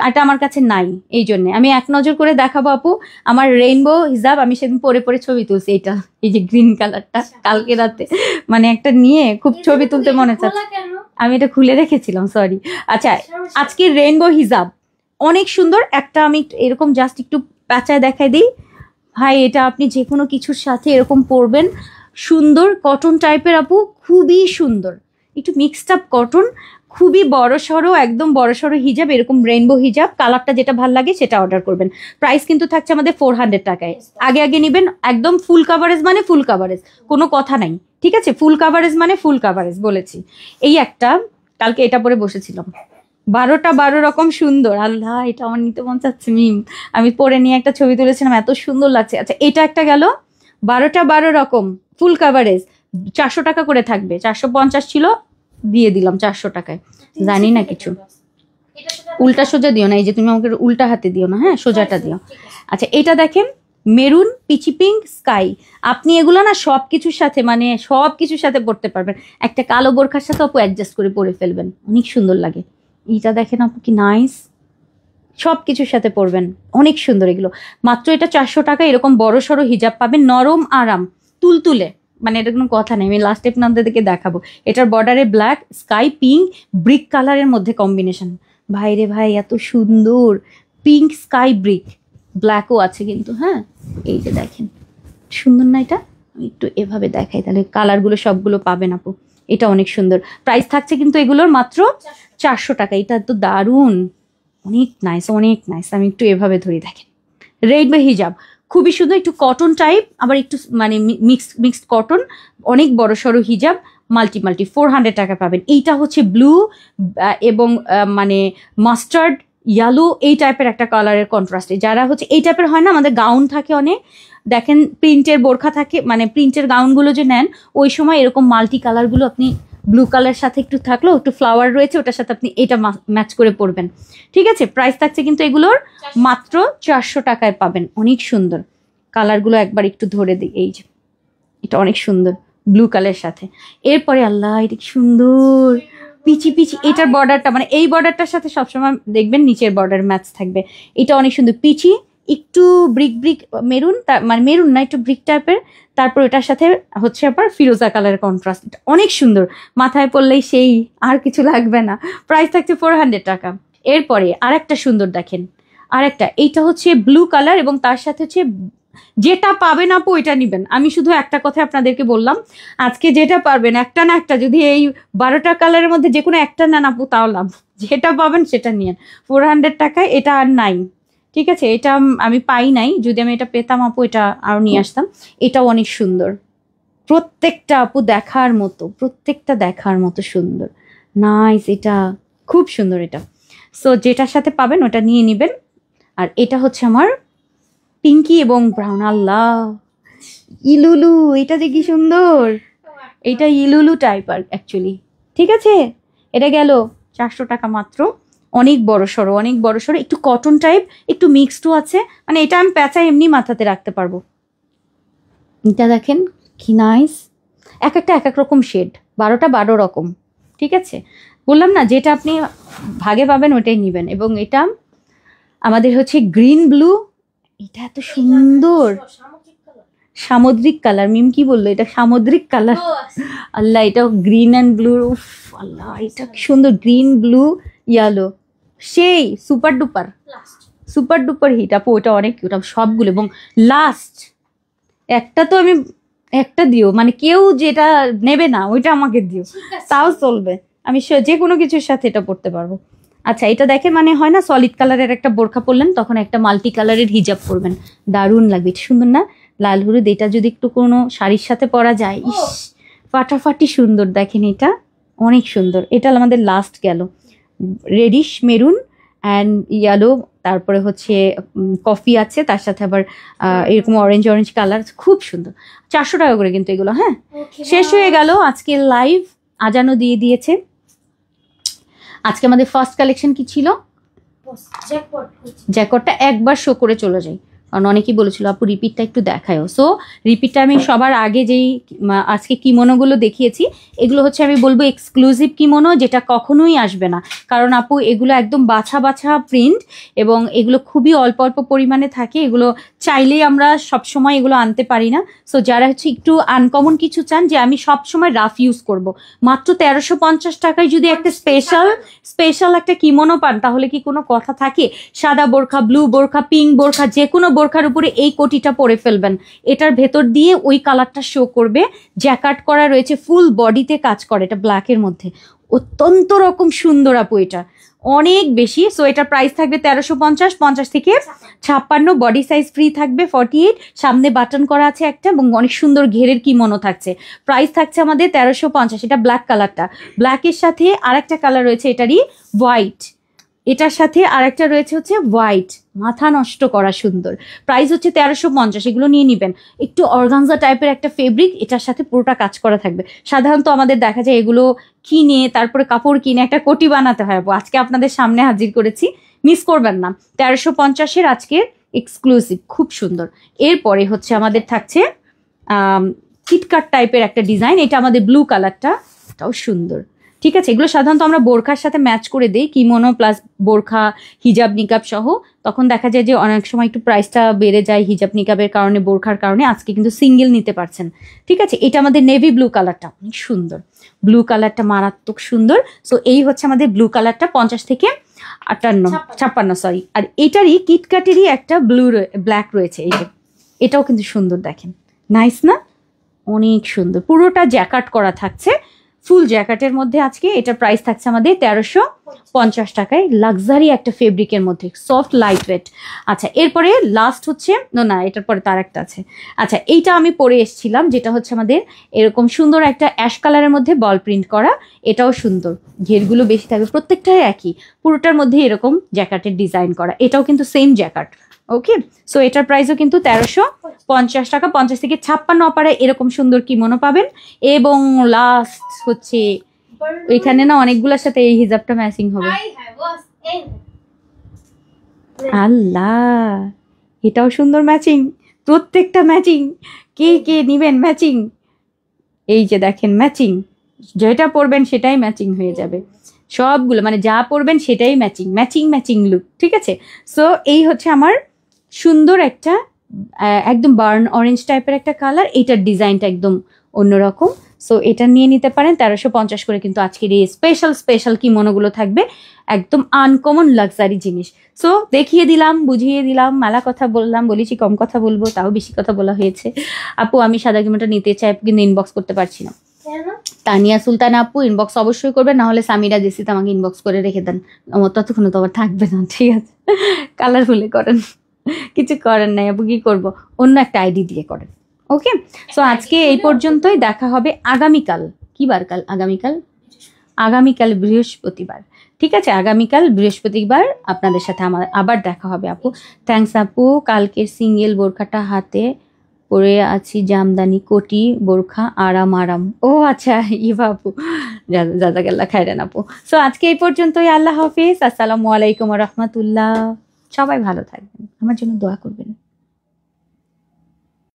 এটা আমার কাছে নাই, এই জন্য আমি এক নজর করে দেখাবো আপু। আমার রেইনবো হিজাব আমি সেদিন পরে ছবি তুলছি, এটা এই যে গ্রিন কালারটা কালকে রাতে মানে একটা নিয়ে খুব ছবি তুলতে মনে চাচ্ছে, আমি এটা খুলে রেখেছিলাম, সরি। আচ্ছা আজকে রেইনবো হিজাব অনেক সুন্দর একটা, আমি এরকম জাস্ট একটু প্যাঁচায় দেখাই দিই ভাই, এটা আপনি যে কোনো কিছুর সাথে এরকম পরবেন, সুন্দর কটন টাইপের আপু, খুবই সুন্দর, একটু মিক্সড আপ কটন, খুবই বড়সড়, একদম বড়সড় হিজাব, এরকম রেইনবো হিজাব, কালারটা যেটা ভালো লাগে সেটা অর্ডার করবেন। প্রাইস কিন্তু থাকছে আমাদের 400 টাকায়। আগে নেবেন, একদম ফুল কাভারেজ মানে ফুল কাভারেজ, কোনো কথা নাই, ঠিক আছে? ফুল কাভারেজ মানে ফুল কাভারেজ বলেছি। এই একটা কালকে এটা পরে বসেছিলাম, 12টা 12 রকম সুন্দর, আল্লাহ এটা আমার নিতে মন চাচ্ছে, আমি পরে নিয়ে একটা ছবি তুলেছিলাম, এত সুন্দর লাগছে। আচ্ছা এটা একটা গেল, 12টা 12 রকম ফুল কাভারেজ, 400 টাকা করে থাকবে, 450 ছিল, দিয়ে দিলাম 400 টাকায়। জানি না কিছু, উল্টা সোজা দিও না, এই যে তুমি আমাকে উল্টা হাতে দিও না, হ্যাঁ সোজাটা দিও। আচ্ছা এটা দেখেন, মেরুন, পিচি পিঙ্ক, স্কাই, আপনি এগুলো না সব কিছুর সাথে মানে সব কিছুর সাথে পরতে পারবেন, একটা কালো বোরখার সাথে আপু অ্যাডজাস্ট করে পরে ফেলবেন, অনেক সুন্দর লাগে। এটা দেখেন আপু কি নাইস, সব কিছুর সাথে পরবেন, অনেক সুন্দর এগুলো। মাত্র এটা 400 টাকা, এরকম বড় সড়ো হিজাব পাবেন, নরম আরাম তুলতুলে, মানে এটা কোনো কথা নেই, আমি লাস্ট আপনাদের দিকে দেখাবো। এটার বর্ডারে ব্ল্যাক, স্কাই পিঙ্ক, ব্রিক কালারের মধ্যে কম্বিনেশন, ভাই রে ভাই এত সুন্দর, পিঙ্ক স্কাই ব্রিক, ব্ল্যাকও আছে কিন্তু, হ্যাঁ এই যে দেখেন সুন্দর না, এটা আমি একটু এভাবে দেখাই তাহলে কালারগুলো সবগুলো পাবেন আপু। এটা অনেক সুন্দর, প্রাইস থাকছে কিন্তু এগুলোর মাত্র 400 টাকা। এটা তো দারুণ, অনেক নাইস, অনেক নাইস। আমি একটু এভাবে ধরি, দেখেন রেইনবো হিজাব, খুবই সুন্দর, একটু কটন টাইপ, আবার একটু মানে মিক্সড কটন, অনেক বড় সড়ো হিজাব, মাল্টি 400 টাকা পাবেন। এইটা হচ্ছে ব্লু এবং মানে মাস্টার্ড ইয়েলো এই টাইপের একটা কালারের কন্ট্রাস্টে, যারা হচ্ছে এই টাইপের হয় না, আমাদের গাউন থাকে অনেক, দেখেন প্রিন্টের বোরখা থাকে, মানে প্রিন্টের গাউনগুলো যে নেন ওই সময় এরকম মাল্টি কালারগুলো আপনি ব্লু কালার সাথে একটু থাকলেও একটু ফ্লাওয়ার রয়েছে, ওটার সাথে আপনি এটা ম্যাচ করে পরবেন, ঠিক আছে? প্রাইস থাকছে কিন্তু এগুলোর মাত্র 400 টাকায় পাবেন, অনেক সুন্দর কালারগুলো, একবার একটু ধরে দিই, এই যে এটা অনেক সুন্দর ব্লু কালারের সাথে। এরপরে আল্লাহ এটা কি সুন্দর পিচি পিচি, এটার বর্ডারটা মানে এই বর্ডারটার সাথে সবসময় দেখবেন নিচের বর্ডার ম্যাচ থাকবে। এটা অনেক সুন্দর পিচি, একটু ব্রিক ব্রিক মেরুন, মানে মেরুন না একটু ব্রিক টাইপের, তারপর এটার সাথে হচ্ছে আবার ফিরোজা কালারের কন্ট্রাস্ট, এটা অনেক সুন্দর, মাথায় পড়লেই সেই, আর কিছু লাগবে না। প্রাইস থাকছে 400 টাকা। এরপরে আর একটা সুন্দর দেখেন, আর একটা, এইটা হচ্ছে ব্লু কালার এবং তার সাথে হচ্ছে যেটা পাবেন আপু ওইটা নিবেন। আমি শুধু একটা কথা আপনাদেরকে বললাম, আজকে যেটা পারবেন একটা না একটা, যদি এই 12টা কালারের মধ্যে যে কোনো একটা নেন আপু তাও লাভ, যেটা পাবেন সেটা নিয়েন। 400 টাকায় এটা আর নাই, ঠিক আছে, এটা আমি পাই নাই, যদি আমি এটা পেতাম আপু এটা আরো নিয়ে আসতাম। এটাও অনেক সুন্দর, প্রত্যেকটা আপু দেখার মতো, প্রত্যেকটা দেখার মতো সুন্দর, নাইস, এটা খুব সুন্দর এটা। সো যেটার সাথে পাবেন ওটা নিয়ে নেবেন। আর এটা হচ্ছে আমার পিঙ্কি এবং ব্রাউন, আল্লাহ ইলুলু, এটা দেখি সুন্দর, এটা ইলুলু টাইপ আর অ্যাকচুয়ালি, ঠিক আছে। এটা গেল 400 টাকা মাত্র, অনেক বড় সড়ো, অনেক বড় সড়ো, একটু কটন টাইপ, একটু মিক্সডও আছে, মানে এটা আমি প্যাঁচা এমনি মাথাতে রাখতে পারবো। এটা দেখেন কি নাইস, এক একটা এক এক রকম শেড, 12টা 12 রকম, ঠিক আছে। বললাম না যেটা আপনি ভাগে পাবেন ওটাই নেবেন। এবং এটা আমাদের হচ্ছে গ্রিন ব্লু, এটা এত সুন্দর সামুদ্রিক কালার, মিম কি বললো, এটা সামুদ্রিক কালার, আল্লাহ এটা গ্রিন অ্যান্ড ব্লু, আল্লাহ এটা কি সুন্দর, গ্রিন ব্লু ইয়েলো, সেই super duper, super duper hit আপু, ওটা অনেক কিউট সবগুলো। এবং লাস্ট একটা তো আমি একটা দিও, মানে কেউ যেটা নেবে না ওইটা আমাকে দিও, তাও চলবে, আমি যে কোনো কিছুর সাথে এটা পড়তে পারবো। আচ্ছা এটা দেখে মানে হয় না সলিড কালারের একটা বোরখা পরলেন তখন একটা মাল্টি কালারের হিজাব পরবেন, দারুণ লাগবে, এটা সুন্দর না, লাল হলুদ, এটা যদি একটু কোনো শাড়ির সাথে পরা যায়, ইস ফাটাফাটি সুন্দর, দেখেন এটা অনেক সুন্দর। এটা আমাদের লাস্ট গেল, রেডিশ মেরুন অ্যান্ড ইয়েলো, তারপরে হচ্ছে কফি আছে, তার সাথে আবার এরকম অরেঞ্জ অরেঞ্জ কালার, খুব সুন্দর। 400 টাকা করে কিন্তু এগুলো। হ্যাঁ, শেষ হয়ে গেল আজকে লাইভ, আজানও দিয়ে দিয়েছে। আজকে আমাদের ফার্স্ট কালেকশন কি ছিল, জ্যাকটটা একবার শো করে চলে যাই, কারণ অনেকেই বলেছিল আপু রিপিটটা একটু দেখায়ও। সো রিপিটটা আমি সবার আগে যেই আজকে কিমোনোগুলো দেখিয়েছি এগুলো হচ্ছে আমি বলবো এক্সক্লুসিভ কিমোনো, যেটা কখনোই আসবে না, কারণ আপু এগুলো একদম বাছা বাছা প্রিন্ট এবং এগুলো খুবই অল্প অল্প পরিমাণে থাকে, এগুলো চাইলেই আমরা সবসময় এগুলো আনতে পারি না। সো যারা হচ্ছে একটু আনকমন কিছু চান যে আমি সবসময় রাফ ইউজ করব, মাত্র 1350 টাকায় যদি একটা স্পেশাল একটা কিমোনো পান তাহলে কি কোনো কথা থাকে? সাদা বোরখা, ব্লু বোরখা, পিঙ্ক বোরখা, যে কোনো বোরখার উপরে এই কোটিটা পরে ফেলবেন, এটার ভেতর দিয়ে ওই কালারটা শো করবে, জ্যাকার্ট করা রয়েছে, ফুল বডিতে কাজ করে, এটা ব্ল্যাকের মধ্যে অত্যন্ত রকম সুন্দর আপু, এটা অনেক বেশি। সো এটার প্রাইস থাকবে 1350, 50 থেকে 56, বডি সাইজ ফ্রি থাকবে 48, সামনে বাটন করা আছে একটা এবং অনেক সুন্দর ঘেরের কিমোনো থাকছে। প্রাইস থাকছে আমাদের 1350, এটা ব্ল্যাক কালারটা, ব্ল্যাকের সাথে আর একটা কালার রয়েছে এটারই হোয়াইট, এটার সাথে আরেকটা রয়েছে হচ্ছে হোয়াইট, মাথা নষ্ট করা সুন্দর। প্রাইস হচ্ছে 1350, এগুলো নিয়ে নিবেন। একটু অর্গানজা টাইপের একটা ফেব্রিক, এটার সাথে পুরোটা কাজ করা থাকবে। সাধারণত আমাদের দেখা যায় এগুলো কিনে তারপরে কাপড় কিনে একটা কোটি বানাতে হয়, আজকে আপনাদের সামনে হাজির করেছি, মিস করবেন না। 1350-এর আজকের এক্সক্লুসিভ, খুব সুন্দর। এরপরে হচ্ছে আমাদের থাকছে কিটকাট টাইপের একটা ডিজাইন, এটা আমাদের ব্লু কালারটা, এটাও সুন্দর, ঠিক আছে। এগুলো সাধারণত আমরা বোরখার সাথে ম্যাচ করে দিই, কিমোনো প্লাস বোরখা, হিজাব নিকাব সহ, তখন দেখা যায় যে অনেক সময় একটু প্রাইসটা বেড়ে যায় হিজাব নিকাবের কারণে, বোরখার কারণে। আজকে কিন্তু সিঙ্গেল নিতে পারছেন, ঠিক আছে। এটা আমাদের নেভি ব্লু কালারটা অনেক সুন্দর, ব্লু কালারটা মারাত্মক সুন্দর। সো এই হচ্ছে আমাদের ব্লু কালারটা 50 থেকে 56, সরি। আর এটারই কিটকাটেরই একটা ব্ল্যাক রয়েছে, এই যে এটাও কিন্তু সুন্দর, দেখেন নাইস না, অনেক সুন্দর, পুরোটা জ্যাকার্ট করা থাকছে, ফুল জ্যাকেটের মধ্যে। আজকে এটার প্রাইস থাকছে আমাদের 1350 টাকায়, লাক্সারি একটা ফেব্রিকের মধ্যে, সফট লাইট ওয়েট। আচ্ছা এরপরে লাস্ট হচ্ছে না, এটার পরে তার একটা আছে। আচ্ছা এইটা আমি পরে এসেছিলাম, যেটা হচ্ছে আমাদের এরকম সুন্দর একটা অ্যাশ কালারের মধ্যে বল প্রিন্ট করা, এটাও সুন্দর, ঘেরগুলো বেশি থাকবে, প্রত্যেকটাই একই, পুরোটার মধ্যে এরকম জ্যাকেটের ডিজাইন করা, এটাও কিন্তু সেম জ্যাকেট। ওকে, সো এটার প্রাইসও কিন্তু 1350 টাকা, 50 থেকে 56 অপারে এরকম সুন্দর কিমোনো পাবেন। এবং লাস্ট হচ্ছে এখানে না অনেকগুলোর সাথে এই হিজাবটা ম্যাচিং হবে, আল্লাহ এটাও সুন্দর ম্যাচিং, প্রত্যেকটা ম্যাচিং। কে কে নিবেন ম্যাচিং? এই যে দেখেন ম্যাচিং, যেটা পরবেন সেটাই ম্যাচিং হয়ে যাবে, সবগুলো মানে যা পরবেন সেটাই ম্যাচিং ম্যাচিং ম্যাচিং লুক, ঠিক আছে। সো এই হচ্ছে আমার সুন্দর একটা একদম বার্ন অরেঞ্জ টাইপের একটা কালার, এটার ডিজাইনটা একদম অন্যরকম। সো এটা নিয়ে নিতে পারেন, 1350 করে কিন্তু আজকের এই স্পেশাল কিমোনোগুলো থাকবে, একদম আনকমন লাক্সারি জিনিস। সো দেখিয়ে দিলাম, বুঝিয়ে দিলাম, মেলা কথা বললাম, বলেছি কম কথা বলবো, তাও বেশি কথা বলা হয়েছে। আপু আমি সাদা কিমোটা নিতে চাই, কিন্তু ইনবক্স করতে পারছি না। তানিয়া সুলতান আপু ইনবক্স অবশ্যই করবেন, না হলে সামিরা জেসিতে আমাকে ইনবক্স করে রেখে দেন, আমার ততক্ষণ তো আবার থাকবে না, ঠিক আছে। কালারফুলে করেন, কিছু করেন নাই আপু, কি করব, অন্য একটা আইডি দিয়ে করেন। ওকে, সো আজকে এই পর্যন্তই, দেখা হবে আগামীকাল। কি বার কাল? আগামীকাল বৃহস্পতিবার, ঠিক আছে। আগামীকাল বৃহস্পতিবার আপনাদের সাথে আমার আবার দেখা হবে আপু। থ্যাঙ্কস আপু। কালকে সিঙ্গেল বোরখাটা হাতে পরে আছি, জামদানি কোটি বোরখা, আরাম। ও আচ্ছা, ইভা আপু, জাজাকাল্লাহ খাইরান আপু। সো আজকে এই পর্যন্তই, আল্লাহ হাফিজ, আসসালামু আলাইকুম ওয়া রাহমাতুল্লাহ। সবাই ভালো থাকবেন, আমার জন্য দোয়া করবেন।